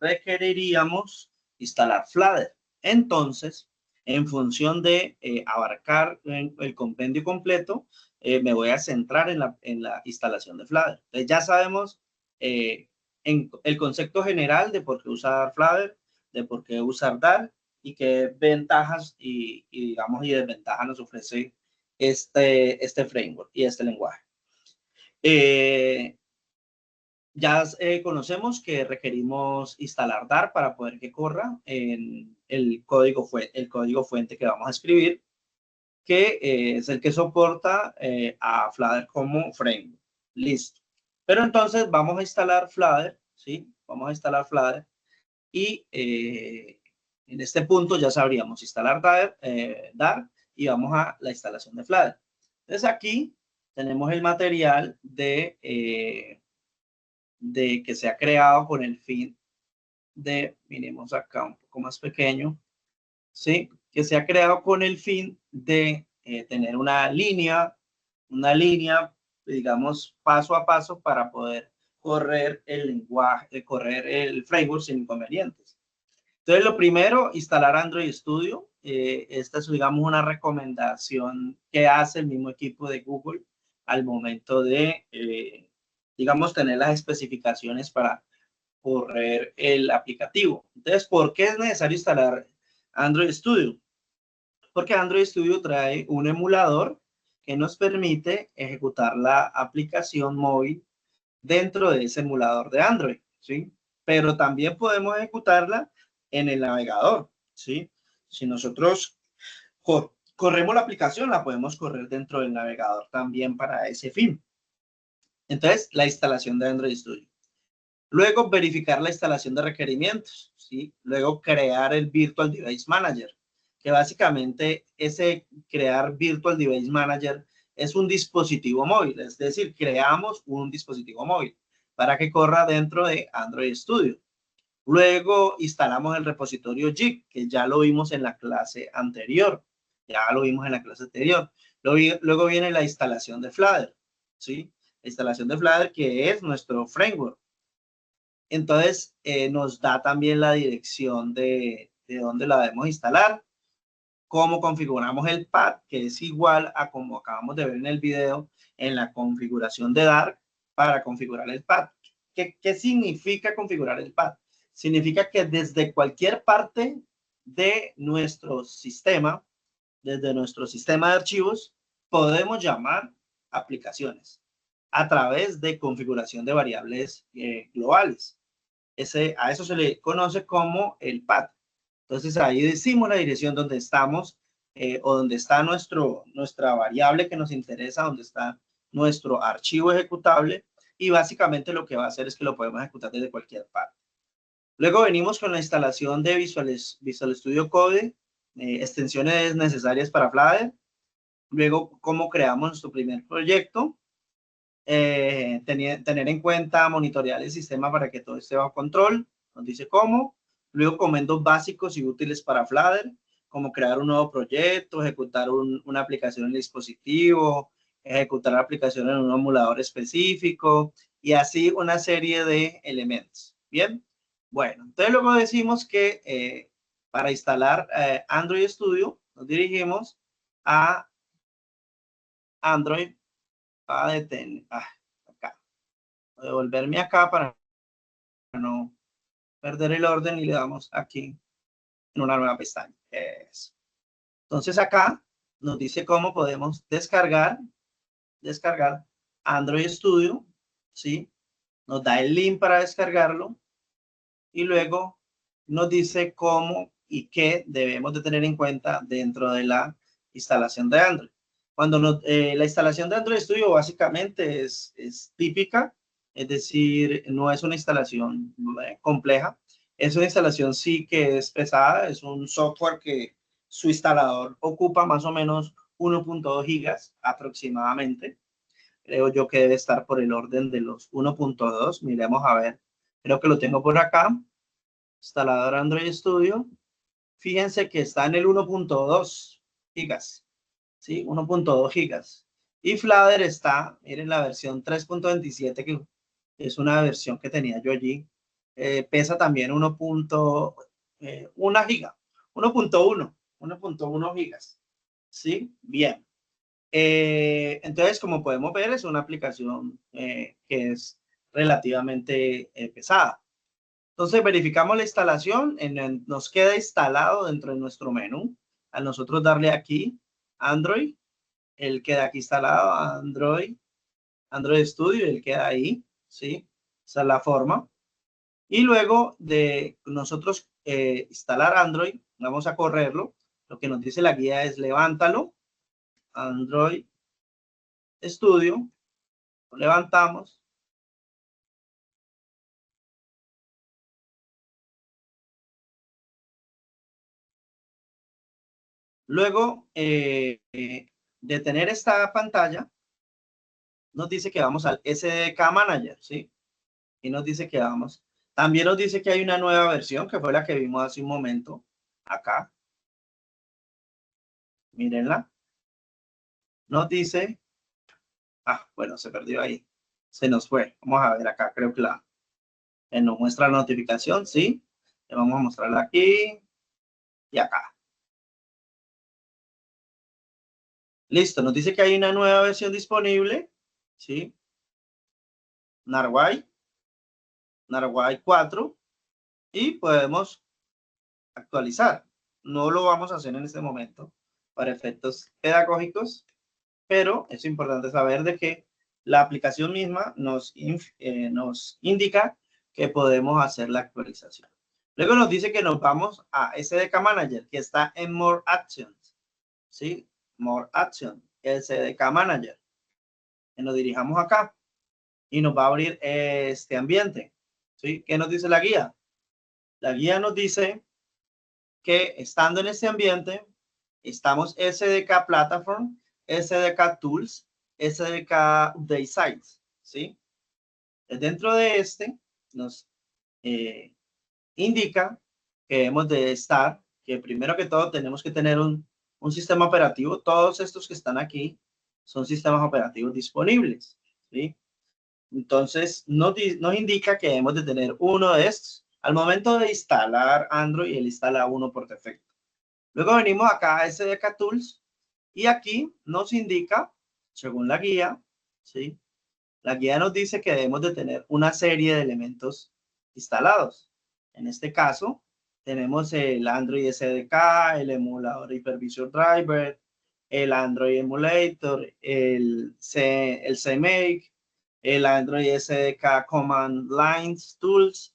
A: requeriríamos instalar Flutter. Entonces, en función de abarcar el compendio completo, me voy a centrar en la instalación de Flutter. Entonces, ya sabemos en el concepto general de por qué usar Flutter, de por qué usar Dart y qué ventajas y desventajas nos ofrece este framework y este lenguaje. Ya conocemos que requerimos instalar Dart para poder que corra en el código fuente que vamos a escribir, que es el que soporta a Flutter como framework. Listo. Pero entonces vamos a instalar Flutter, ¿sí? Vamos a instalar Flutter y en este punto ya sabríamos instalar Dart y vamos a la instalación de Flutter. Entonces aquí tenemos el material de que se ha creado con el fin de, miremos acá un poco más pequeño, ¿sí? Que se ha creado con el fin de tener una línea, digamos, paso a paso para poder correr el lenguaje, correr el framework sin inconvenientes. Entonces, lo primero, instalar Android Studio. Esta es, digamos, una recomendación que hace el mismo equipo de Google al momento de, digamos, tener las especificaciones para correr el aplicativo. Entonces, ¿por qué es necesario instalar Android Studio? Porque Android Studio trae un emulador que nos permite ejecutar la aplicación móvil dentro de ese emulador de Android, ¿sí? Pero también podemos ejecutarla en el navegador, ¿sí? Si nosotros corremos la aplicación, la podemos correr dentro del navegador también para ese fin. Entonces, la instalación de Android Studio. Luego, verificar la instalación de requerimientos, ¿sí? Luego, crear el Virtual Device Manager, que básicamente ese crear Virtual Device Manager es un dispositivo móvil, es decir, creamos un dispositivo móvil para que corra dentro de Android Studio. Luego instalamos el repositorio Jig, que ya lo vimos en la clase anterior. Luego viene la instalación de Flutter, ¿sí? La instalación de Flutter, que es nuestro framework. Entonces, nos da también la dirección de dónde la debemos instalar, cómo configuramos el path, que es igual a como acabamos de ver en el video, en la configuración de Dart para configurar el path. ¿Qué significa configurar el path? Significa que desde cualquier parte de nuestro sistema, desde nuestro sistema de archivos, podemos llamar aplicaciones a través de configuración de variables globales. A eso se le conoce como el path. Entonces ahí decimos la dirección donde estamos o donde está nuestra variable que nos interesa, donde está nuestro archivo ejecutable, y básicamente lo que va a hacer es que lo podemos ejecutar desde cualquier parte. Luego venimos con la instalación de Visual Studio Code, extensiones necesarias para Flutter. Luego, cómo creamos nuestro primer proyecto. Tener en cuenta monitorear el sistema para que todo esté bajo control. Nos dice cómo. Luego, comandos básicos y útiles para Flutter, como crear un nuevo proyecto, ejecutar una aplicación en el dispositivo, ejecutar la aplicación en un emulador específico y así una serie de elementos. Bien, bueno, entonces luego decimos que para instalar Android Studio nos dirigimos a Android, acá, devolverme acá para no perder el orden, y le damos aquí en una nueva pestaña. Eso. Entonces acá nos dice cómo podemos descargar Android Studio, ¿sí? Nos da el link para descargarlo y luego nos dice cómo y qué debemos de tener en cuenta dentro de la instalación de Android. La instalación de Android Studio básicamente es típica, es decir, no es una instalación compleja. Es una instalación sí que es pesada, es un software que su instalador ocupa más o menos 1.2 gigas aproximadamente. Creo yo que debe estar por el orden de los 1.2. Miremos a ver. Creo que lo tengo por acá. Instalador Android Studio. Fíjense que está en el 1.2 gigas. ¿Sí? 1.2 gigas. Y Flutter está, miren, la versión 3.27, que es una versión que tenía yo allí. Pesa también 1.1 giga. 1.1 gigas. ¿Sí? Bien. Entonces, como podemos ver, es una aplicación que es relativamente pesada. Entonces, verificamos la instalación. Nos queda instalado dentro de nuestro menú. Al nosotros darle aquí Android, él queda aquí instalado, Android Studio, él queda ahí, ¿sí? Esa es la forma. Y luego de nosotros instalar Android, vamos a correrlo. Lo que nos dice la guía es levántalo. Android Studio, lo levantamos. Luego de tener esta pantalla, nos dice que vamos al SDK Manager, ¿sí? Y nos dice que vamos. También nos dice que hay una nueva versión, que fue la que vimos hace un momento, acá. Mírenla. nos dice, bueno, se perdió ahí, se nos fue. Vamos a ver acá, creo que nos muestra la notificación, ¿sí? Le vamos a mostrarla aquí y acá. Listo, nos dice que hay una nueva versión disponible, ¿sí? Narwhal 4, y podemos actualizar. No lo vamos a hacer en este momento para efectos pedagógicos, pero es importante saber de que la aplicación misma nos indica que podemos hacer la actualización. Luego nos dice que nos vamos a SDK Manager, que está en More Actions, ¿sí? More Action, SDK Manager. Y nos dirijamos acá y nos va a abrir este ambiente, ¿sí? ¿Qué nos dice la guía? La guía nos dice que estando en este ambiente, estamos SDK Platform, SDK Tools, SDK Update Sites, ¿sí? Dentro de este nos indica que debemos de estar, que primero que todo tenemos que tener un sistema operativo. Todos estos que están aquí son sistemas operativos disponibles, ¿sí? Entonces nos indica que debemos de tener uno de estos. Al momento de instalar Android, él instala uno por defecto. Luego venimos acá a SDK Tools y aquí nos indica, según la guía, ¿sí? La guía nos dice que debemos de tener una serie de elementos instalados. En este caso, tenemos el Android SDK, el emulador Hypervisor Driver, el Android Emulator, el CMake, el Android SDK Command Lines Tools,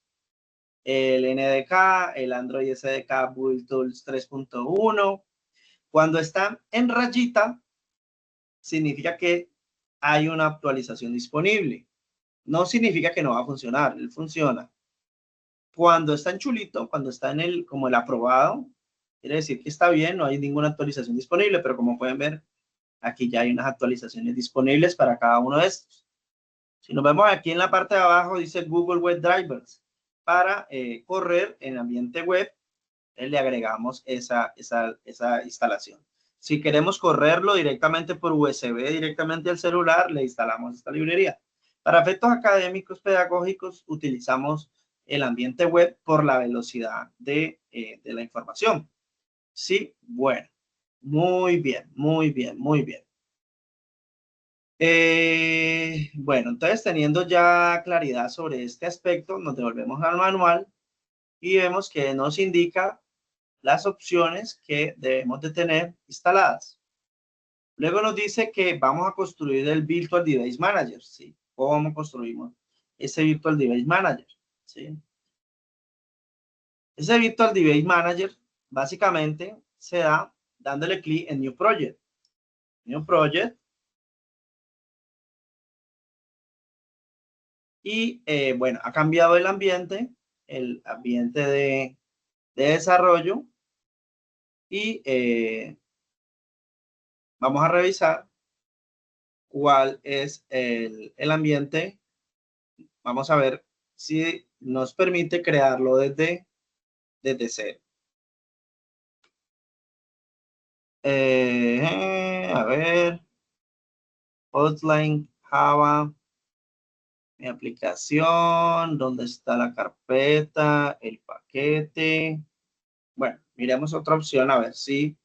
A: el NDK, el Android SDK Build Tools 3.1. Cuando están en rayita, significa que hay una actualización disponible. No significa que no va a funcionar, él funciona. Cuando está en chulito, cuando está en como el aprobado, quiere decir que está bien, no hay ninguna actualización disponible, pero como pueden ver, aquí ya hay unas actualizaciones disponibles para cada uno de estos. Si nos vemos aquí en la parte de abajo, dice Google Web Drivers. Para correr en ambiente web, le agregamos esa instalación. Si queremos correrlo directamente por USB, directamente al celular, le instalamos esta librería. Para efectos académicos pedagógicos, utilizamos el ambiente web por la velocidad de la información. Sí, bueno, muy bien, muy bien, muy bien. Bueno, entonces teniendo ya claridad sobre este aspecto, nos devolvemos al manual y vemos que nos indica las opciones que debemos de tener instaladas. Luego nos dice que vamos a construir el Virtual Device Manager, ¿sí? ¿Cómo construimos ese Virtual Device Manager? ¿Sí? Ese Virtual Device Manager básicamente se da dándole clic en New Project. New Project. Y bueno, ha cambiado el ambiente de desarrollo. Y vamos a revisar cuál es el ambiente. Vamos a ver si nos permite crearlo desde cero. A ver, Hotline, Java, mi aplicación, ¿dónde está la carpeta, el paquete? Bueno, miremos otra opción a ver si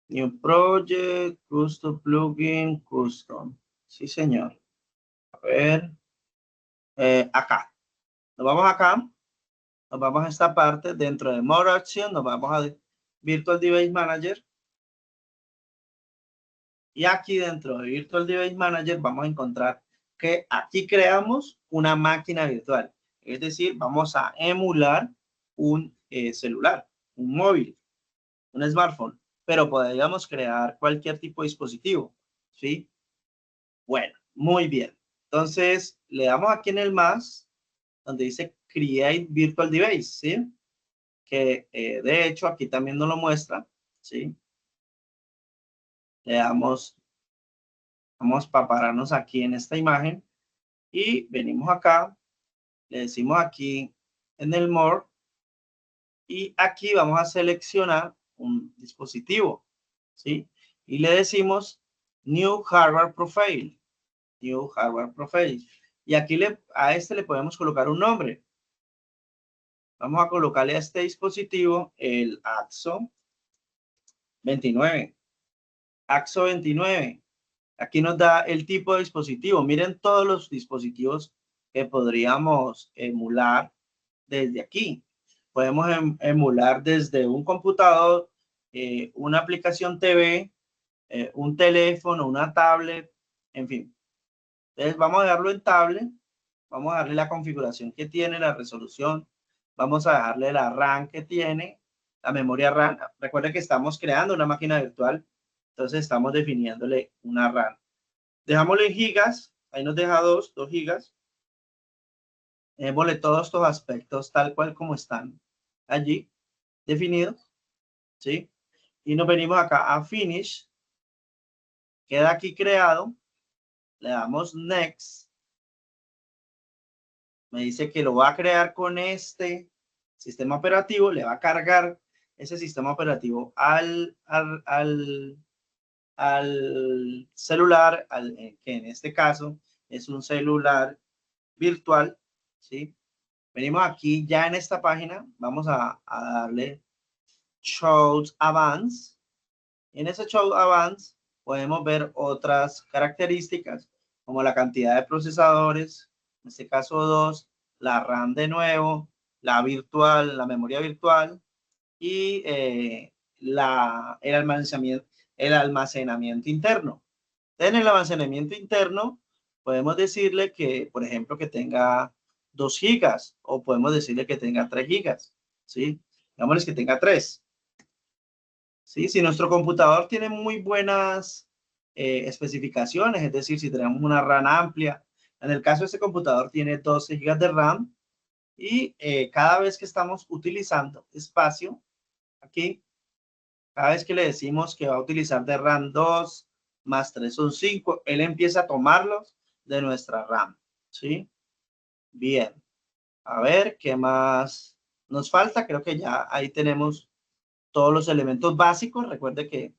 A: New Project, Custom Plugin, Custom. Sí, señor. A ver, acá. Nos vamos acá. Nos vamos a esta parte. Dentro de More Action, nos vamos a Virtual Device Manager. Y aquí dentro de Virtual Device Manager vamos a encontrar que aquí creamos una máquina virtual. Es decir, vamos a emular un celular, un móvil, un smartphone. Pero podríamos crear cualquier tipo de dispositivo. ¿Sí? Bueno, muy bien. Entonces, le damos aquí en el más, donde dice Create Virtual Device, ¿sí? Que de hecho aquí también nos lo muestra, ¿sí? Le damos, vamos a pararnos aquí en esta imagen y venimos acá, le decimos aquí en el More y aquí vamos a seleccionar un dispositivo, ¿sí? Y le decimos New Hardware Profile. New Hardware Profile. Y aquí a este le podemos colocar un nombre. Vamos a colocarle a este dispositivo el AXO 29. AXO 29. Aquí nos da el tipo de dispositivo. Miren todos los dispositivos que podríamos emular desde aquí. Podemos emular desde un computador, una aplicación TV, un teléfono, una tablet, en fin. Entonces vamos a dejarlo en tablet. Vamos a darle la configuración que tiene, la resolución. Vamos a dejarle la RAM que tiene, la memoria RAM. Recuerden que estamos creando una máquina virtual. Entonces estamos definiéndole una RAM. Dejámosle en gigas. Ahí nos deja 2 gigas. Démosle todos estos aspectos tal cual como están allí definidos. ¿Sí? Y nos venimos acá a Finish. Queda aquí creado. Le damos Next. Me dice que lo va a crear con este sistema operativo. Le va a cargar ese sistema operativo al celular, que en este caso es un celular virtual, ¿sí? Venimos aquí ya en esta página, vamos a darle Show Advanced. En ese Show Advanced podemos ver otras características como la cantidad de procesadores, en este caso 2, la RAM de nuevo, la virtual, la memoria virtual y el almacenamiento interno. En el almacenamiento interno podemos decirle que, por ejemplo, que tenga 2 gigas o podemos decirle que tenga 3 gigas, ¿sí? Digámosles que tenga 3. ¿Sí? Si nuestro computador tiene muy buenas especificaciones, es decir, si tenemos una RAM amplia, en el caso de este computador tiene 12 gigas de RAM y cada vez que estamos utilizando espacio, aquí, cada vez que le decimos que va a utilizar de RAM 2 más 3 son 5, él empieza a tomarlos de nuestra RAM, ¿sí? Bien, a ver, ¿qué más nos falta? Creo que ya ahí tenemos todos los elementos básicos. Recuerde que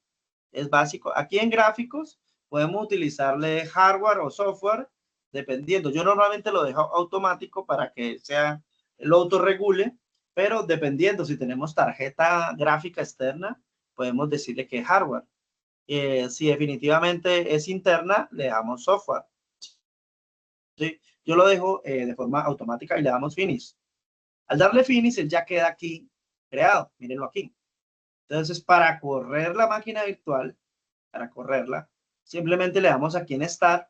A: es básico. Aquí en gráficos podemos utilizarle hardware o software, dependiendo. Yo normalmente lo dejo automático para que sea, lo autorregule, pero dependiendo si tenemos tarjeta gráfica externa, podemos decirle que es hardware. Si definitivamente es interna, le damos software. ¿Sí? Yo lo dejo de forma automática y le damos finish. Al darle finish, él ya queda aquí creado. Mírenlo aquí. Entonces, para correr la máquina virtual, para correrla, simplemente le damos aquí en Start.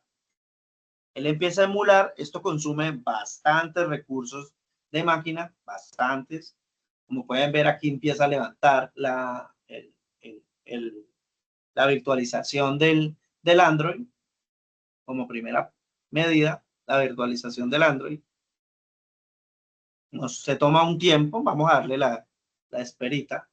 A: Él empieza a emular. Esto consume bastantes recursos de máquina, bastantes. Como pueden ver, aquí empieza a levantar la virtualización del Android como primera medida, la virtualización del Android. Se toma un tiempo, vamos a darle la esperita.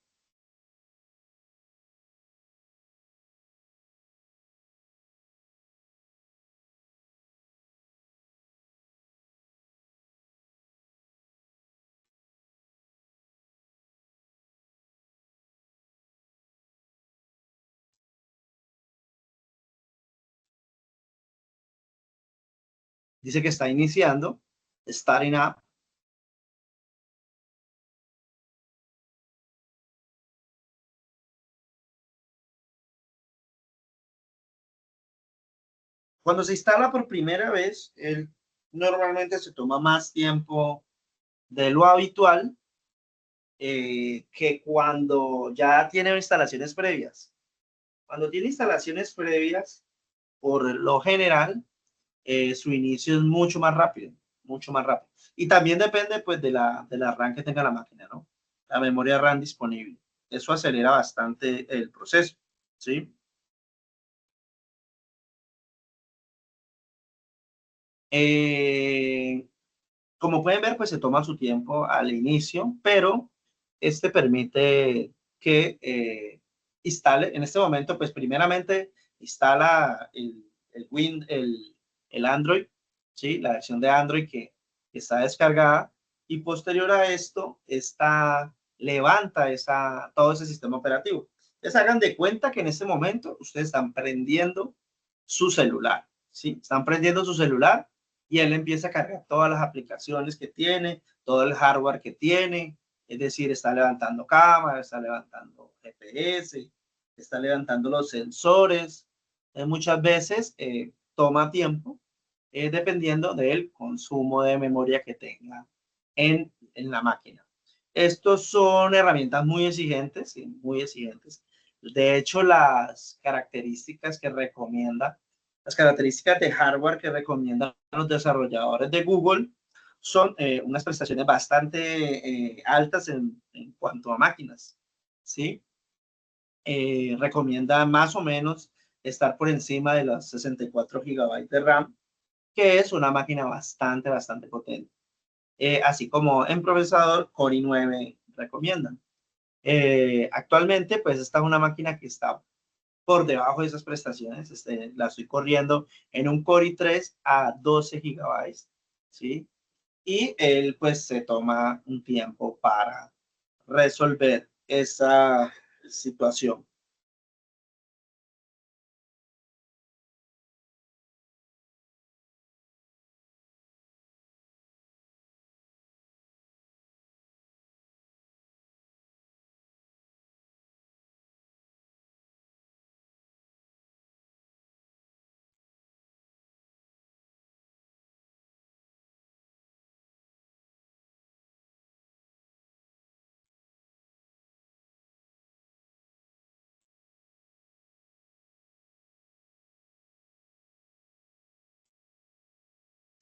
A: Dice que está iniciando, starting up. Cuando se instala por primera vez, él normalmente se toma más tiempo de lo habitual que cuando ya tiene instalaciones previas. Cuando tiene instalaciones previas, por lo general, su inicio es mucho más rápido, mucho más rápido. Y también depende pues de la RAM que tenga la máquina, ¿no? La memoria RAM disponible. Eso acelera bastante el proceso, ¿sí? Como pueden ver, pues se toma su tiempo al inicio, pero este permite que instale, en este momento, pues primeramente instala el Android, ¿sí? La versión de Android que está descargada, y posterior a esto, levanta todo ese sistema operativo. Entonces hagan de cuenta que en este momento ustedes están prendiendo su celular, ¿sí? Están prendiendo su celular y él empieza a cargar todas las aplicaciones que tiene, todo el hardware que tiene, es decir, está levantando cámara, está levantando GPS, está levantando los sensores. Muchas veces toma tiempo dependiendo del consumo de memoria que tenga en la máquina. Estos son herramientas muy exigentes, ¿sí? Muy exigentes. De hecho, las características de hardware que recomiendan los desarrolladores de Google son unas prestaciones bastante altas en cuanto a máquinas, ¿sí? Recomienda más o menos estar por encima de los 64 GB de RAM, que es una máquina bastante potente. Así como en procesador Core i9 recomiendan. Actualmente, pues esta es una máquina que está por debajo de esas prestaciones. La estoy corriendo en un Core i3 a 12 GB, ¿sí? Y él pues se toma un tiempo para resolver esa situación.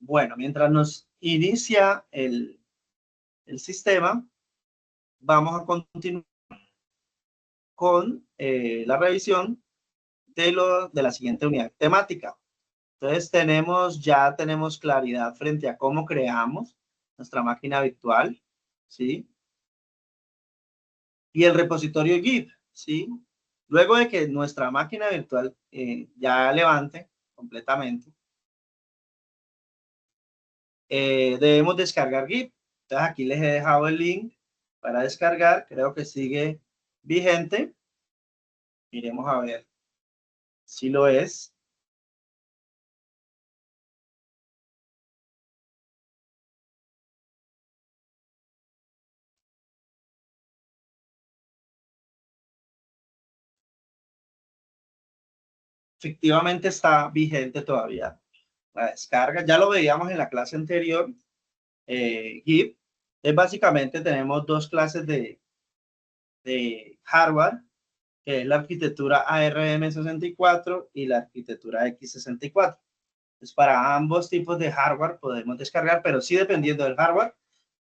A: Bueno, mientras nos inicia el sistema, vamos a continuar con la revisión de la siguiente unidad temática. Entonces ya tenemos claridad frente a cómo creamos nuestra máquina virtual, ¿sí? Y el repositorio Git, ¿sí? Luego de que nuestra máquina virtual ya levante completamente, debemos descargar Git. Entonces aquí les he dejado el link para descargar. Creo que sigue vigente. Miremos a ver si lo es. Efectivamente está vigente todavía la descarga. Ya lo veíamos en la clase anterior. Git es básicamente tenemos dos clases de hardware, que es la arquitectura ARM64 y la arquitectura X64. Entonces, para ambos tipos de hardware podemos descargar, pero sí dependiendo del hardware,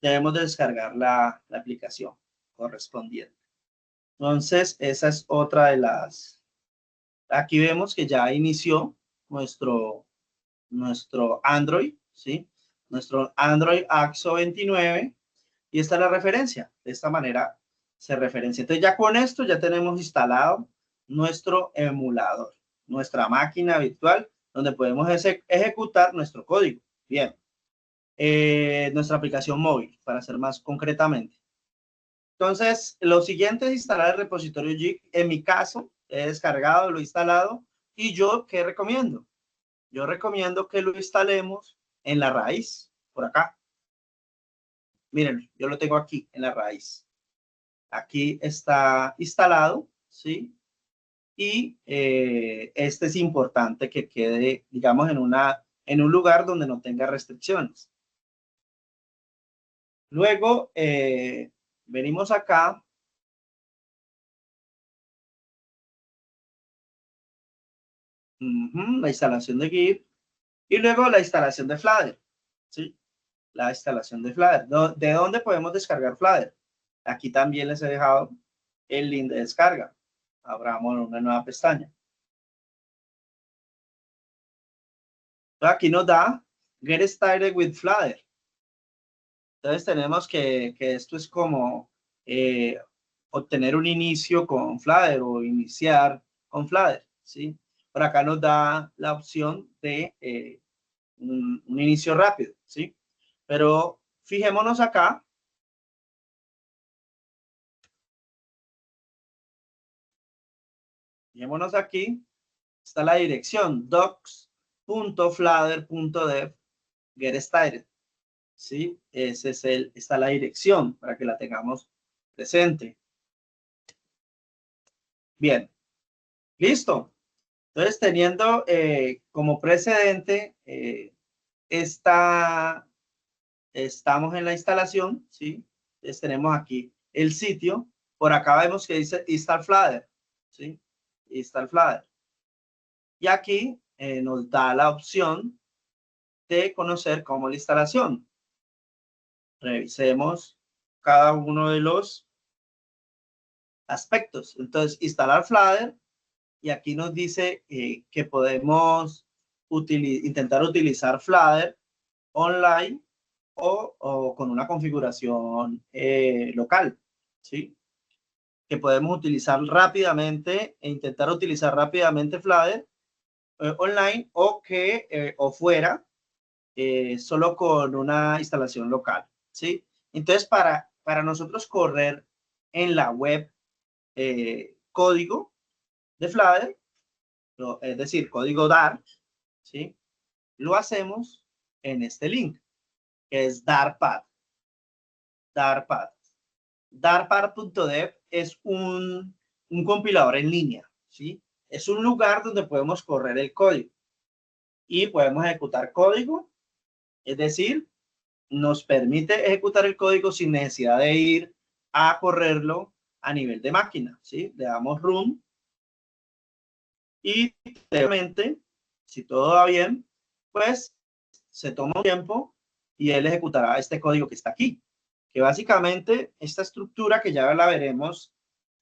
A: debemos descargar la aplicación correspondiente. Entonces, esa es otra de las... Aquí vemos que ya inició nuestro Android, ¿sí? Nuestro Android AXO 29, y esta es la referencia. De esta manera se referencia. Entonces ya con esto ya tenemos instalado nuestro emulador, nuestra máquina virtual, donde podemos ejecutar nuestro código. Bien. Nuestra aplicación móvil, para ser más concretamente. Entonces, lo siguiente es instalar el repositorio Git. En mi caso, he descargado, lo he instalado. ¿Y yo qué recomiendo? Yo recomiendo que lo instalemos en la raíz, por acá. Miren, yo lo tengo aquí en la raíz. Aquí está instalado, ¿sí? Y este es importante que quede, digamos, en un lugar donde no tenga restricciones. Luego, venimos acá. La instalación de Git. Y luego la instalación de Flutter, ¿sí? La instalación de Flutter. ¿De dónde podemos descargar Flutter? Aquí también les he dejado el link de descarga. Abramos una nueva pestaña. Aquí nos da Get Started with Flutter. Entonces tenemos que esto es como obtener un inicio con Flutter o iniciar con Flutter, ¿sí? Por acá nos da la opción de un inicio rápido, ¿sí? Pero fijémonos acá Fijémonos aquí, está la dirección docs.flutter.dev get started. ¿Sí? Está la dirección para que la tengamos presente. Bien, listo. Entonces, teniendo como precedente, estamos en la instalación, ¿sí? Entonces, tenemos aquí el sitio. Por acá vemos que dice Install Flutter, ¿sí? Install Flutter. Y aquí nos da la opción de conocer cómo la instalación. Revisemos cada uno de los aspectos. Entonces, instalar Flutter. Y aquí nos dice que podemos intentar utilizar Flutter online o con una configuración local, ¿sí? Que podemos utilizar rápidamente e intentar utilizar rápidamente Flutter online o fuera solo con una instalación local, ¿sí? Entonces, para nosotros correr en la web código de Flutter, es decir, código Dart, ¿sí? Lo hacemos en este link, que es Dartpad. Dartpad. Dartpad.dev es un compilador en línea, ¿sí? Es un lugar donde podemos correr el código y podemos ejecutar código, es decir, nos permite ejecutar el código sin necesidad de ir a correrlo a nivel de máquina, ¿sí? Le damos run y realmente, si todo va bien, pues se toma un tiempo y él ejecutará este código que está aquí, que básicamente esta estructura que ya la veremos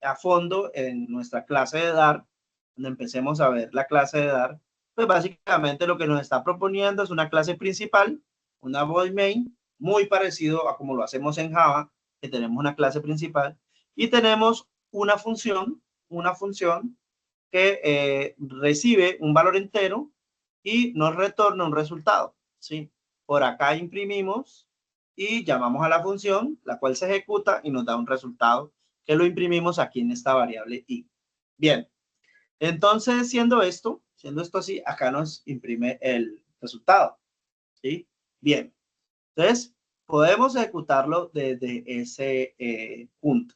A: a fondo en nuestra clase de Dart, cuando empecemos a ver la clase de Dart, pues básicamente lo que nos está proponiendo es una clase principal, una void main, muy parecido a como lo hacemos en Java, que tenemos una clase principal, y tenemos una función que recibe un valor entero y nos retorna un resultado, ¿sí? Por acá imprimimos y llamamos a la función, la cual se ejecuta y nos da un resultado que lo imprimimos aquí en esta variable i. Bien, entonces siendo esto así, acá nos imprime el resultado, ¿sí? Bien, entonces podemos ejecutarlo desde ese punto.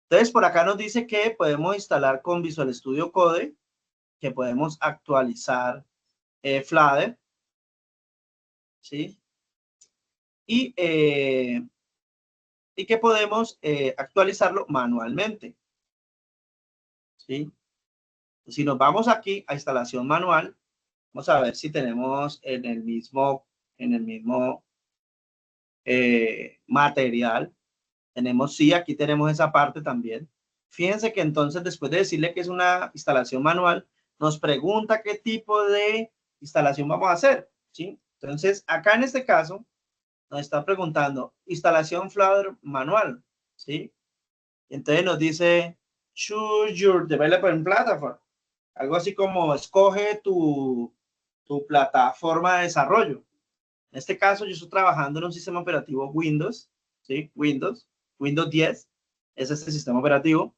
A: Entonces, por acá nos dice que podemos instalar con Visual Studio Code, que podemos actualizar Flutter, ¿sí? Y que podemos actualizarlo manualmente, ¿sí? Si nos vamos aquí a instalación manual, vamos a ver si tenemos en el mismo material. Tenemos, sí, aquí tenemos esa parte también. Fíjense que entonces después de decirle que es una instalación manual, nos pregunta qué tipo de instalación vamos a hacer, ¿sí? Entonces, acá en este caso, nos está preguntando instalación Flutter manual, ¿sí? Entonces nos dice choose your development platform. Algo así como escoge tu plataforma de desarrollo. En este caso, yo estoy trabajando en un sistema operativo Windows, ¿sí? Windows 10, es este sistema operativo.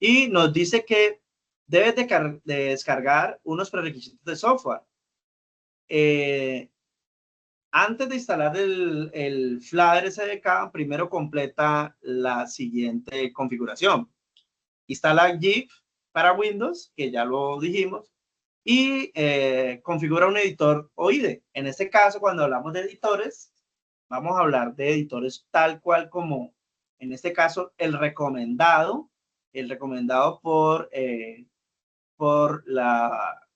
A: Y nos dice que debes de descargar unos prerequisitos de software. Antes de instalar el Flutter SDK, primero completa la siguiente configuración. Instala GIF para Windows, que ya lo dijimos, y configura un editor o IDE. En este caso, cuando hablamos de editores, vamos a hablar de editores tal cual como, en este caso, el recomendado por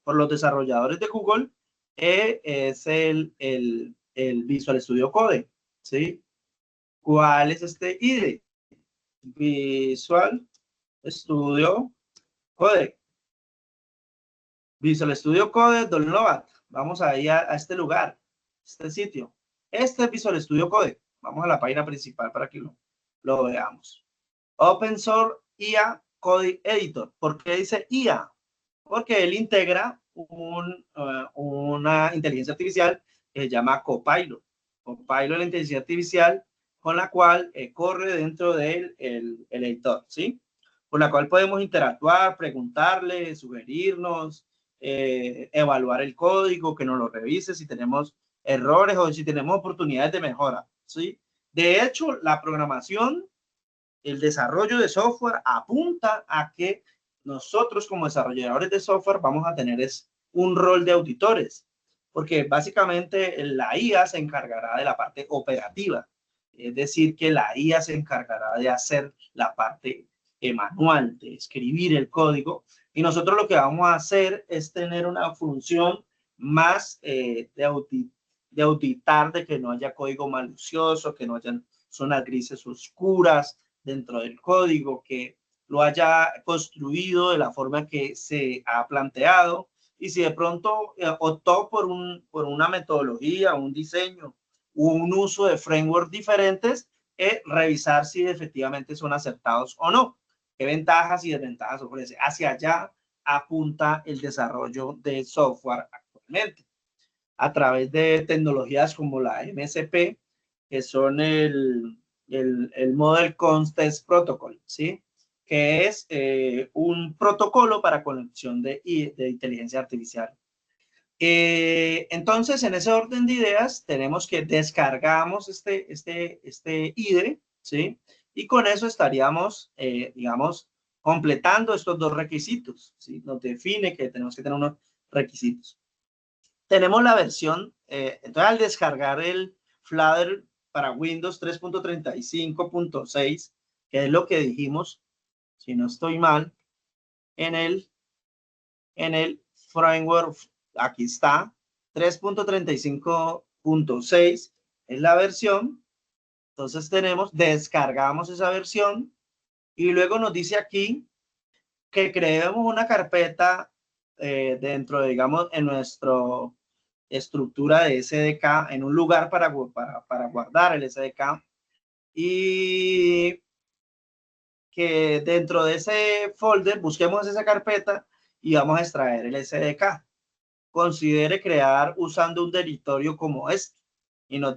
A: los desarrolladores de Google, es el Visual Studio Code, ¿sí? ¿Cuál es este IDE? Visual Studio Code. Visual Studio Code Download. Vamos ahí a este lugar, este sitio. Este es Visual Studio Code. Vamos a la página principal para que lo veamos. Open Source IA Code Editor. ¿Por qué dice IA? Porque él integra una inteligencia artificial que se llama Copilot. Copilot es la inteligencia artificial con la cual corre dentro del editor, ¿sí? por la cual podemos interactuar, preguntarle, sugerirnos, evaluar el código, que nos lo revise si tenemos errores o si tenemos oportunidades de mejora, ¿sí? De hecho, la programación, el desarrollo de software apunta a que nosotros como desarrolladores de software vamos a tener un rol de auditores, porque básicamente la IA se encargará de la parte operativa, es decir, que la IA se encargará de hacer la parte manual, de escribir el código, y nosotros lo que vamos a hacer es tener una función más de auditar, de que no haya código malicioso, que no hayan zonas grises oscuras dentro del código, que lo haya construido de la forma que se ha planteado, y si de pronto optó por una metodología, un diseño o un uso de framework diferentes, revisar si efectivamente son acertados o no, qué ventajas y desventajas ofrece. Hacia allá apunta el desarrollo de software actualmente, a través de tecnologías como la MSP, que son el Model Context Protocol, ¿sí? Que es un protocolo para conexión de inteligencia artificial. Entonces, en ese orden de ideas, tenemos que descargamos este IDE, ¿sí? Y con eso estaríamos, digamos, completando estos dos requisitos, ¿sí? Nos define que tenemos que tener unos requisitos. Tenemos la versión, entonces al descargar el Flutter para Windows 3.35.6, que es lo que dijimos, si no estoy mal, en el framework, aquí está, 3.35.6 es la versión. Entonces descargamos esa versión y luego nos dice aquí que creemos una carpeta dentro de, digamos, en nuestro estructura de SDK, en un lugar para guardar el SDK, y que dentro de ese folder busquemos esa carpeta y vamos a extraer el SDK. Considere crear usando un directorio como este, y nos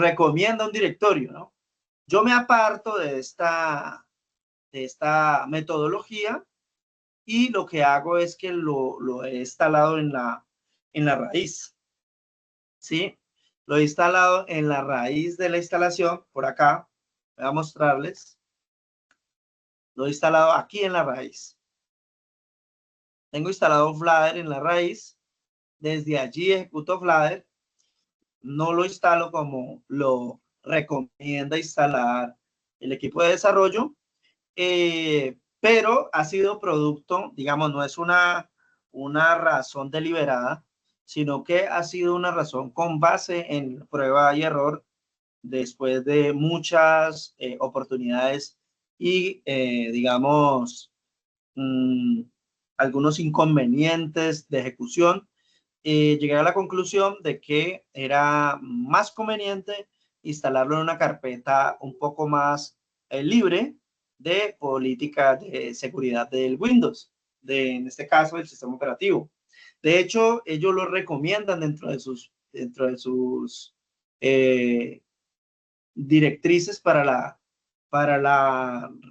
A: recomienda un directorio, ¿no? Yo me aparto de esta metodología y lo que hago es que lo he instalado en la raíz, ¿sí? Lo he instalado en la raíz de la instalación, por acá, voy a mostrarles. Lo he instalado aquí en la raíz. Tengo instalado Flutter en la raíz. Desde allí ejecuto Flutter. No lo instalo como lo recomienda instalar el equipo de desarrollo, pero ha sido producto, digamos, no es una razón deliberada, sino que ha sido una razón con base en prueba y error, después de muchas oportunidades y, digamos, algunos inconvenientes de ejecución. Llegué a la conclusión de que era más conveniente instalarlo en una carpeta un poco más libre de política de seguridad del Windows, en este caso el sistema operativo. De hecho, ellos lo recomiendan dentro de sus directrices para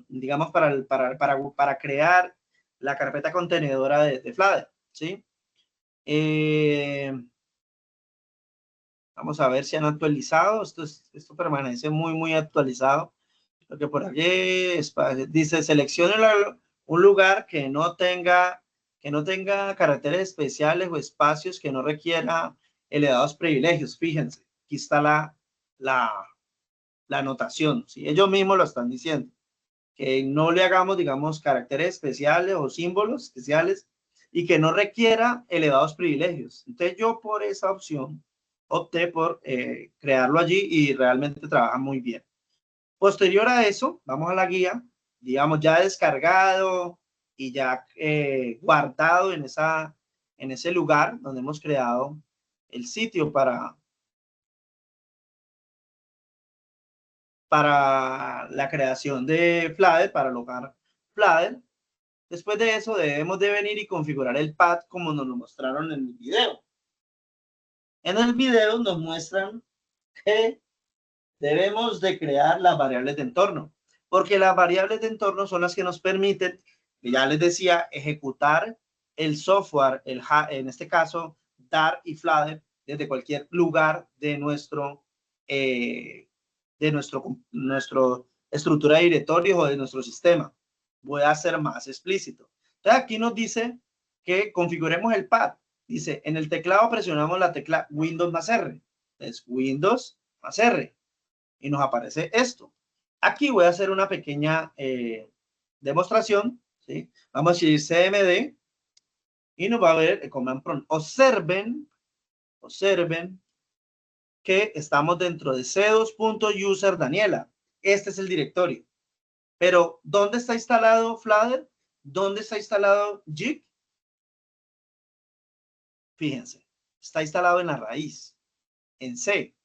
A: digamos, para crear la carpeta contenedora de Flutter, ¿sí? Vamos a ver si han actualizado. Esto permanece muy actualizado. Porque por aquí dice, seleccione un lugar que no tenga caracteres especiales o espacios que no requiera elevados privilegios. Fíjense, aquí está la anotación, ¿sí? Ellos mismos lo están diciendo, que no le hagamos, digamos, caracteres especiales o símbolos especiales y que no requiera elevados privilegios. Entonces yo por esa opción opté por crearlo allí y realmente trabaja muy bien. Posterior a eso, vamos a la guía, digamos, ya descargado y ya guardado en ese lugar donde hemos creado el sitio para la creación de Flutter, para alojar Flutter. Después de eso debemos de venir y configurar el path como nos lo mostraron en el video. En el video nos muestran que debemos de crear las variables de entorno. Porque las variables de entorno son las que nos permiten, ya les decía, ejecutar el software, en este caso, Dart y Flutter, desde cualquier lugar de nuestro estructura de directorios o de nuestro sistema. Voy a ser más explícito. Entonces aquí nos dice que configuremos el pad. Dice, en el teclado presionamos la tecla Windows más R. Es Windows más R. Y nos aparece esto. Aquí voy a hacer una pequeña demostración. ¿Sí? Vamos a decir CMD y nos va a ver el command prompt. Observen que estamos dentro de c2.user Daniela. Este es el directorio. Pero, ¿dónde está instalado Flutter? ¿Dónde está instalado Jig? Fíjense, está instalado en la raíz, en C.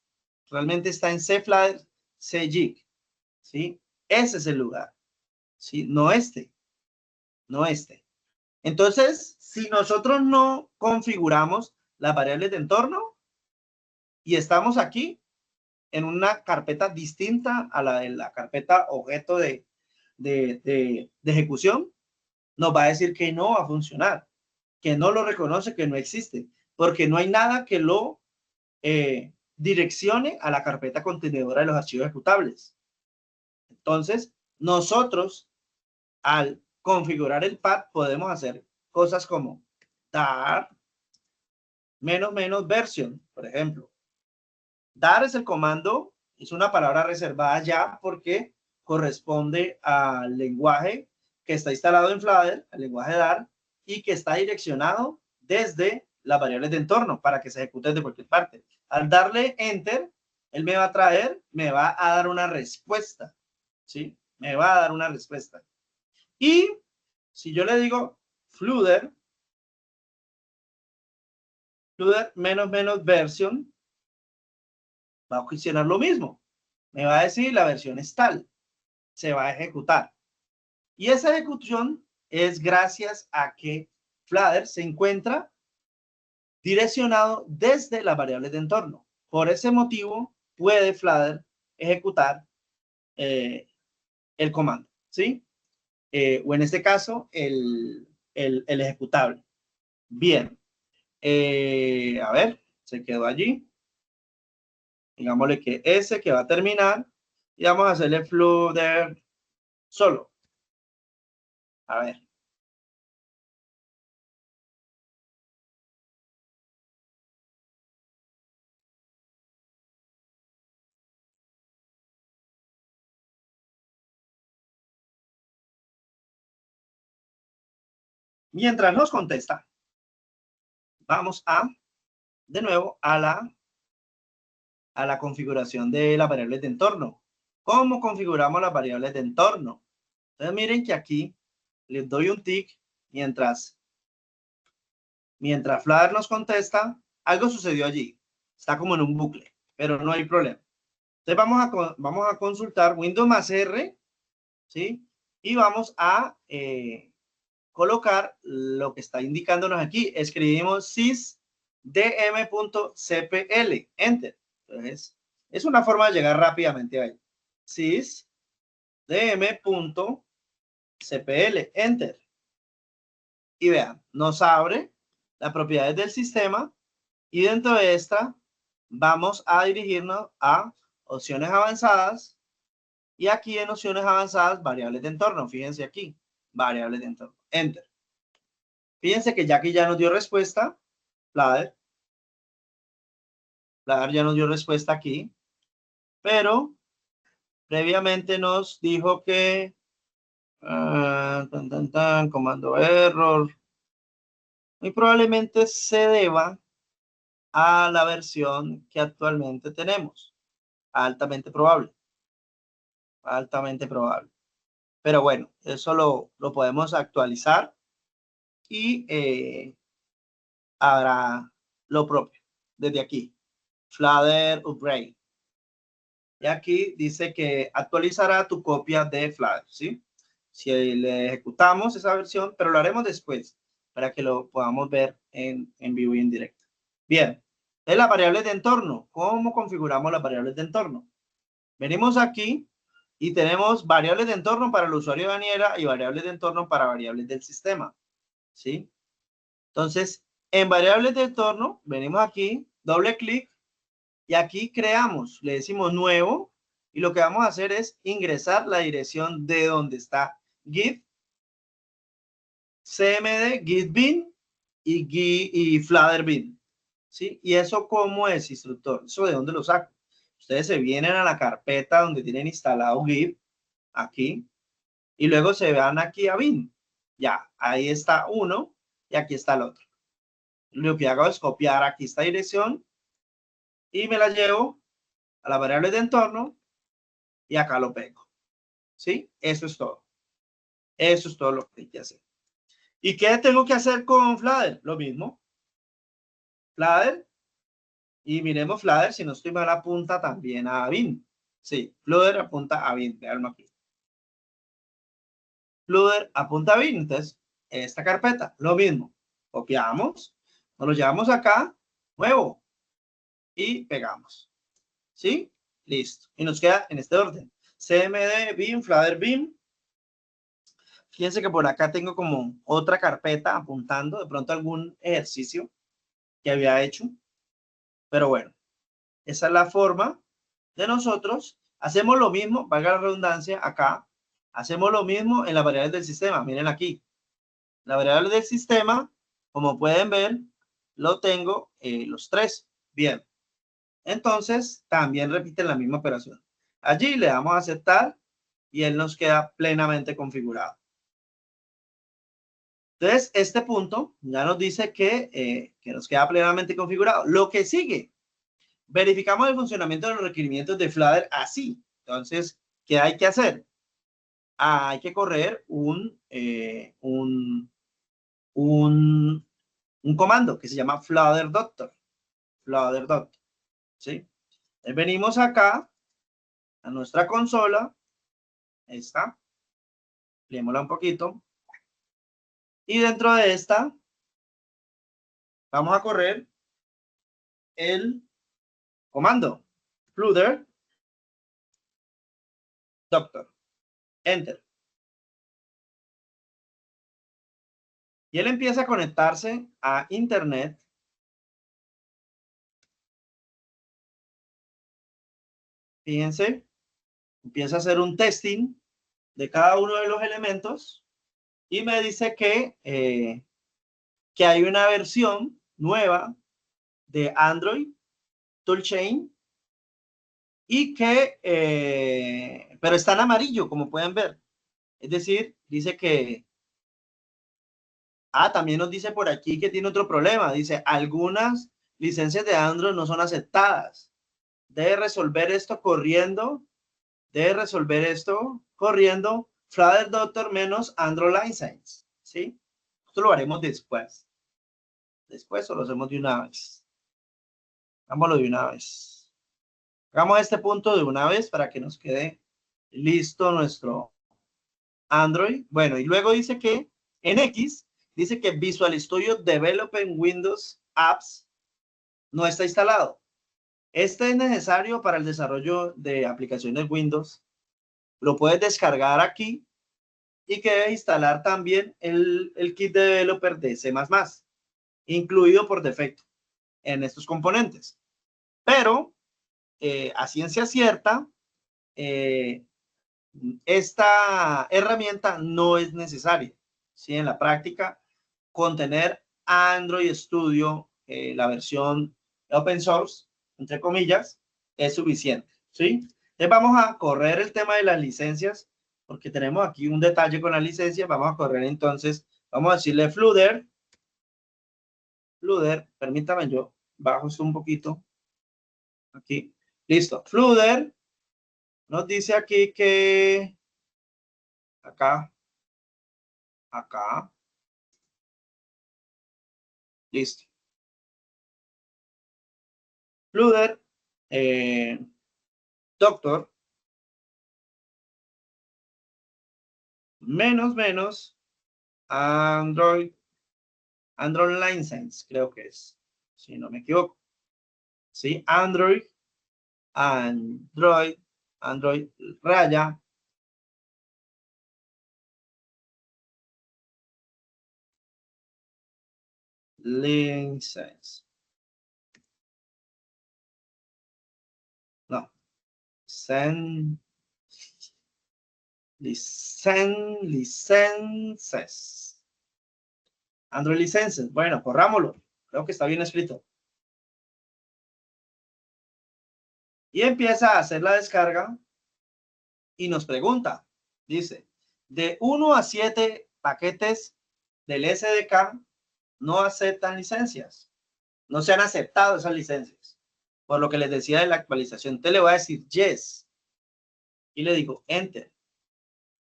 A: Realmente está en C Flutter, C Jig. ¿Sí? Ese es el lugar. ¿Sí? No este. No este. Entonces, si nosotros no configuramos las variables de entorno y estamos aquí en una carpeta distinta a la de la carpeta objeto de ejecución, nos va a decir que no va a funcionar, que no lo reconoce, que no existe, porque no hay nada que lo direccione a la carpeta contenedora de los archivos ejecutables. Entonces, nosotros, al configurar el pad, podemos hacer cosas como dar -version, por ejemplo. Dar es el comando, es una palabra reservada ya porque corresponde al lenguaje que está instalado en Flutter, el lenguaje Dart, y que está direccionado desde las variables de entorno para que se ejecute desde cualquier parte. Al darle Enter, él me va a traer, me va a dar una respuesta, ¿sí? Me va a dar una respuesta. Y si yo le digo Flutter -version, va a funcionar lo mismo. Me va a decir la versión es tal. Se va a ejecutar. Y esa ejecución es gracias a que Flutter se encuentra direccionado desde las variables de entorno. Por ese motivo, puede Flutter ejecutar el comando, ¿sí? O en este caso, el ejecutable. Bien. A ver, se quedó allí. Digámosle que ese que va a terminar y vamos a hacerle Flutter solo. A ver. Mientras nos contesta, vamos de nuevo a la configuración de las variables de entorno. ¿Cómo configuramos las variables de entorno? Entonces miren que aquí les doy un tick mientras Flutter nos contesta. Algo sucedió allí. Está como en un bucle, pero no hay problema. Entonces vamos a consultar Windows más R, ¿sí? Y vamos a colocar lo que está indicándonos aquí. Escribimos sysdm.cpl, enter. Entonces, es una forma de llegar rápidamente ahí. sysdm.cpl, enter. Y vean, nos abre las propiedades del sistema y dentro de esta vamos a dirigirnos a opciones avanzadas y aquí en opciones avanzadas, variables de entorno. Fíjense aquí, variables de entorno, enter. Fíjense que ya aquí ya nos dio respuesta, Flutter ya nos dio respuesta aquí, pero previamente nos dijo que comando error, y probablemente se deba a la versión que actualmente tenemos, altamente probable, pero bueno, eso lo podemos actualizar y habrá lo propio desde aquí. Flutter Upgrade. Y aquí dice que actualizará tu copia de Flutter, ¿sí? Si le ejecutamos esa versión, pero lo haremos después para que lo podamos ver en vivo y en directo. Bien, es las variables de entorno. ¿Cómo configuramos las variables de entorno? Venimos aquí Y tenemos variables de entorno para el usuario de Daniela y variables de entorno para variables del sistema. ¿Sí? Entonces, en variables de entorno, venimos aquí, doble clic, y aquí creamos, le decimos nuevo, y lo que vamos a hacer es ingresar la dirección de donde está git, cmd, git bin y flutter bin. ¿Sí? Y eso, ¿cómo es, instructor? ¿Eso de dónde lo saco? Ustedes se vienen a la carpeta donde tienen instalado git, aquí, y luego se van aquí a bin. Ya, ahí está uno y aquí está el otro. Lo que hago es copiar aquí esta dirección y me la llevo a la variable de entorno y acá lo pego. ¿Sí? Eso es todo. Eso es todo lo que hay que hacer. ¿Y qué tengo que hacer con Flutter? Lo mismo. Flutter. Y miremos Flutter, si no estoy mal, apunta también a bin. Sí, Flutter apunta a bin. Veanlo aquí. Flutter apunta a bin. Entonces, esta carpeta, lo mismo. Copiamos, nos lo llevamos acá, nuevo, y pegamos. ¿Sí? Listo. Y nos queda en este orden. CMD, bin, Flutter, bin. Fíjense que por acá tengo como otra carpeta apuntando de pronto algún ejercicio que había hecho. Pero bueno, esa es la forma de nosotros. Hacemos lo mismo, valga la redundancia, acá. Hacemos lo mismo en las variables del sistema. Miren aquí. La variable del sistema, como pueden ver, lo tengo los tres. Bien. Entonces, también repiten la misma operación. Allí le damos a aceptar y él nos queda plenamente configurado. Entonces, este punto ya nos dice que nos queda plenamente configurado. Lo que sigue, verificamos el funcionamiento de los requerimientos de Flutter así. Entonces, ¿qué hay que hacer? Hay que correr un comando que se llama Flutter Doctor. Flutter Doctor. ¿Sí? Entonces, venimos acá a nuestra consola. Esta. Leémosla un poquito. Y dentro de esta, vamos a correr el comando Flutter Doctor. Enter. Y él empieza a conectarse a Internet. Fíjense, empieza a hacer un testing de cada uno de los elementos y me dice que hay una versión nueva de Android Toolchain y que, pero está en amarillo, como pueden ver. Es decir, dice que, también nos dice por aquí que tiene otro problema. Dice, algunas licencias de Android no son aceptadas. Debe resolver esto corriendo Flutter Doctor menos Android License, ¿sí? Esto lo haremos después. Después o lo hacemos de una vez. Hagámoslo de una vez. Hagamos este punto de una vez para que nos quede listo nuestro Android. Bueno, y luego dice que en X, dice que Visual Studio Development Windows Apps no está instalado. Este es necesario para el desarrollo de aplicaciones Windows. Lo puedes descargar aquí y que debes instalar también el kit de developer de C++, incluido por defecto en estos componentes. Pero a ciencia cierta, esta herramienta no es necesaria, ¿sí? En la práctica, con tener Android Studio, la versión open source, entre comillas, es suficiente, ¿sí? Entonces vamos a correr el tema de las licencias, porque tenemos aquí un detalle con las licencias. Vamos a correr entonces, vamos a decirle Flutter, permítame, yo bajo esto un poquito, aquí, listo, Flutter, nos dice aquí que, acá, listo. Flutter, Doctor, menos Android License, creo que es, si no me equivoco. Sí, Android raya license. No. Licenses. Android licenses. Bueno, corrámoslo. Creo que está bien escrito. Y empieza a hacer la descarga y nos pregunta, dice, de 1 a 7 paquetes del SDK no aceptan licencias. No se han aceptado esas licencias. Por lo que les decía de la actualización. Entonces le voy a decir yes. Y le digo enter.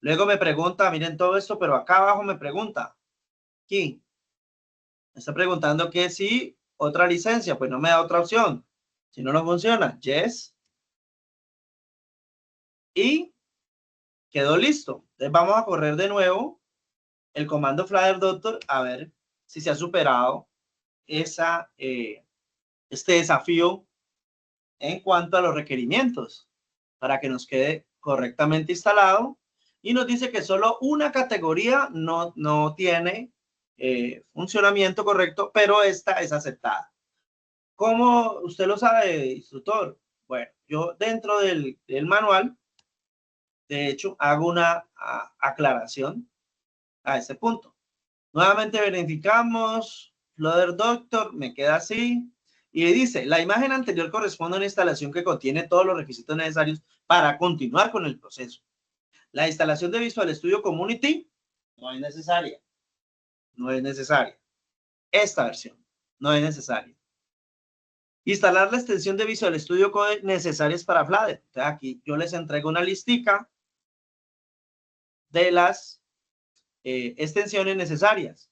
A: Luego me pregunta, miren todo esto, pero acá abajo me pregunta, aquí, me está preguntando que si otra licencia, pues no me da otra opción. Si no, no funciona. Yes. Y quedó listo. Entonces vamos a correr de nuevo el comando Flutter Doctor a ver si se ha superado este desafío en cuanto a los requerimientos para que nos quede correctamente instalado. Y nos dice que solo una categoría no tiene funcionamiento correcto, pero esta es aceptada. ¿Cómo usted lo sabe, instructor? Bueno, yo dentro del manual, de hecho, hago una aclaración a ese punto. Nuevamente verificamos, Flutter Doctor, me queda así. Y dice, la imagen anterior corresponde a una instalación que contiene todos los requisitos necesarios para continuar con el proceso. La instalación de Visual Studio Community no es necesaria. No es necesaria. Esta versión no es necesaria. Instalar la extensión de Visual Studio Code necesarias para Flutter. Entonces aquí yo les entrego una listica de las extensiones necesarias.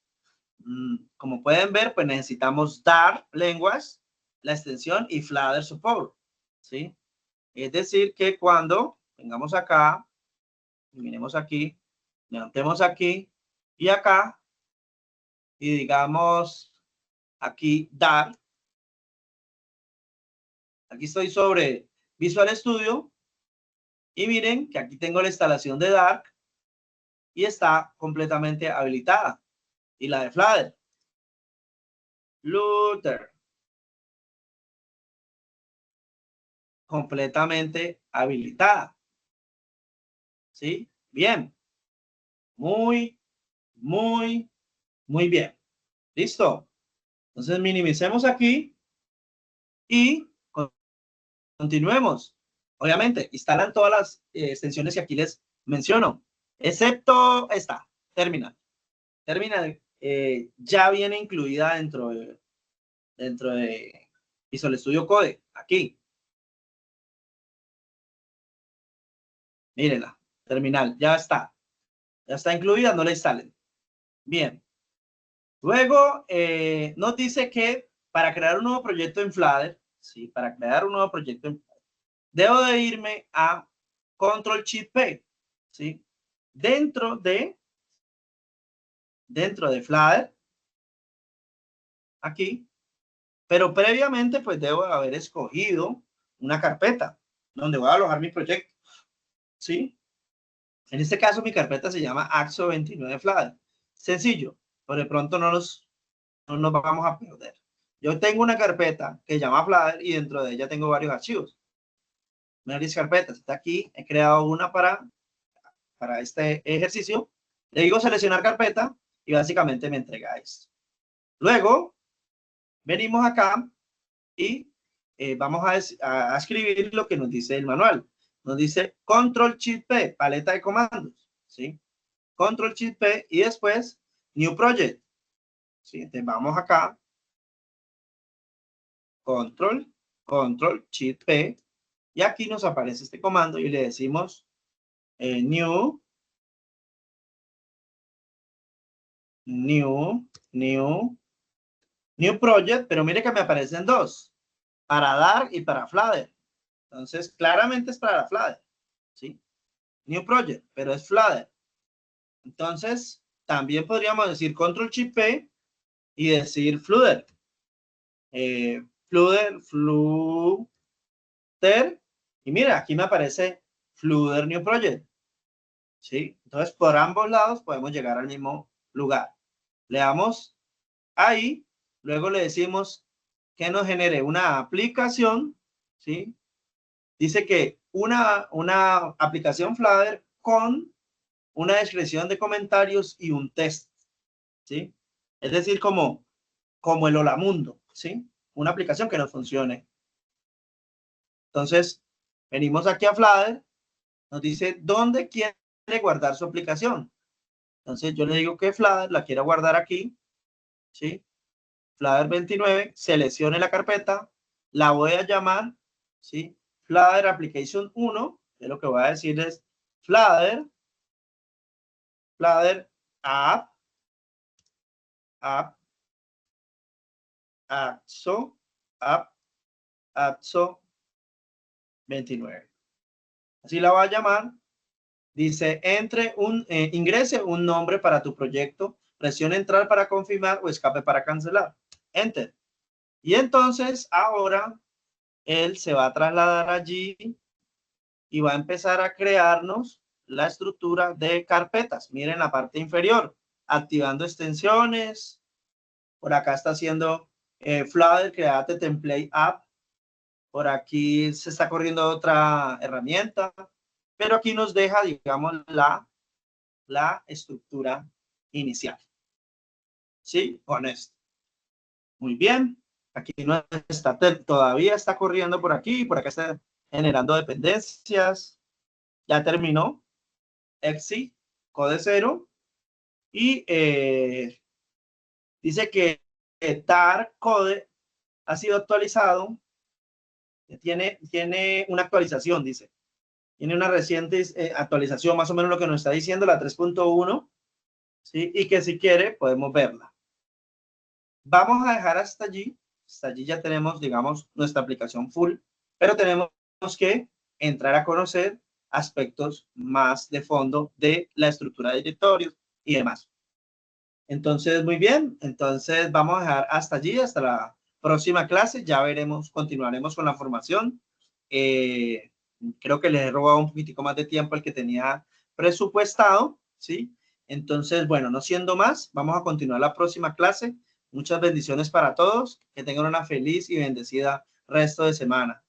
A: Como pueden ver, pues necesitamos Dart Language, la extensión y Flutter Support, ¿sí? Es decir, que cuando vengamos acá, miremos aquí, levantemos aquí y acá, y digamos aquí Dart, aquí estoy sobre Visual Studio, y miren que aquí tengo la instalación de Dart y está completamente habilitada, y la de Flutter. Flutter. Completamente habilitada. ¿Sí? Bien. Muy bien. ¿Listo? Entonces minimicemos aquí y continuemos. Obviamente, instalan todas las extensiones que aquí les menciono, excepto esta, Terminal. Terminal ya viene incluida dentro de Visual Studio Code, aquí. Mírenla, Terminal, ya está incluida, no la instalen. Bien. Luego nos dice que para crear un nuevo proyecto en Flutter, ¿sí? Para crear un nuevo proyecto en Flutter, debo de irme a Control-Shift-P, ¿sí? Dentro de Flutter, aquí, pero previamente pues debo haber escogido una carpeta donde voy a alojar mi proyecto, ¿sí? En este caso mi carpeta se llama Axo 29 Flutter. Sencillo, por de pronto no nos vamos a perder. Yo tengo una carpeta que se llama Flutter y dentro de ella tengo varios archivos. Varias carpetas. Está aquí, he creado una para este ejercicio. Le digo seleccionar carpeta y básicamente me entrega esto. Luego, venimos acá y vamos a escribir lo que nos dice el manual. Nos dice Control-Shift-P, paleta de comandos, ¿sí? Control-Shift-P y después New Project. ¿Sí? Entonces vamos acá. Control-Shift-P y aquí nos aparece este comando y le decimos New Project, pero mire que me aparecen dos, para Dart y para Flutter. Entonces, claramente es para Flutter, ¿sí? New Project, pero es Flutter. Entonces, también podríamos decir Control-Shift-P y decir Flutter. Flutter. Y mira, aquí me aparece Flutter New Project, ¿sí? Entonces, por ambos lados podemos llegar al mismo lugar. Le damos ahí Luego le decimos que nos genere una aplicación, ¿sí? Dice que una aplicación Flutter con una descripción de comentarios y un test, ¿sí? Es decir, como el Hola Mundo, ¿sí? Una aplicación que nos funcione. Entonces, venimos aquí a Flutter, nos dice dónde quiere guardar su aplicación. Entonces, yo le digo que Flutter la quiero guardar aquí, ¿sí? Flutter 29, seleccione la carpeta, la voy a llamar, ¿sí? Flutter Application 1, que lo que voy a decir es Flutter App, AXO 29. Así la va a llamar. Dice, ingrese un nombre para tu proyecto, presione entrar para confirmar o escape para cancelar. Enter. Y entonces ahora él se va a trasladar allí y va a empezar a crearnos la estructura de carpetas. Miren la parte inferior, activando extensiones. Por acá está haciendo Flutter, Create Template App. Por aquí se está corriendo otra herramienta, pero aquí nos deja, digamos, la estructura inicial. ¿Sí? Con esto. Muy bien. Aquí no está, todavía está corriendo por aquí está generando dependencias. Ya terminó. Exit, code 0. Y dice que tar code ha sido actualizado. Tiene una actualización, dice. Tiene una reciente actualización, más o menos lo que nos está diciendo, la 3.1, ¿sí? Y que si quiere podemos verla. Vamos a dejar hasta allí. Hasta allí ya tenemos, digamos, nuestra aplicación full, pero tenemos que entrar a conocer aspectos más de fondo de la estructura de directorios y demás. Entonces, muy bien. Entonces, vamos a dejar hasta allí, hasta la próxima clase. Ya veremos, continuaremos con la formación. Creo que les he robado un poquitico más de tiempo al que tenía presupuestado, ¿sí? Entonces, bueno, no siendo más, vamos a continuar la próxima clase. Muchas bendiciones para todos. Que tengan una feliz y bendecida resto de semana.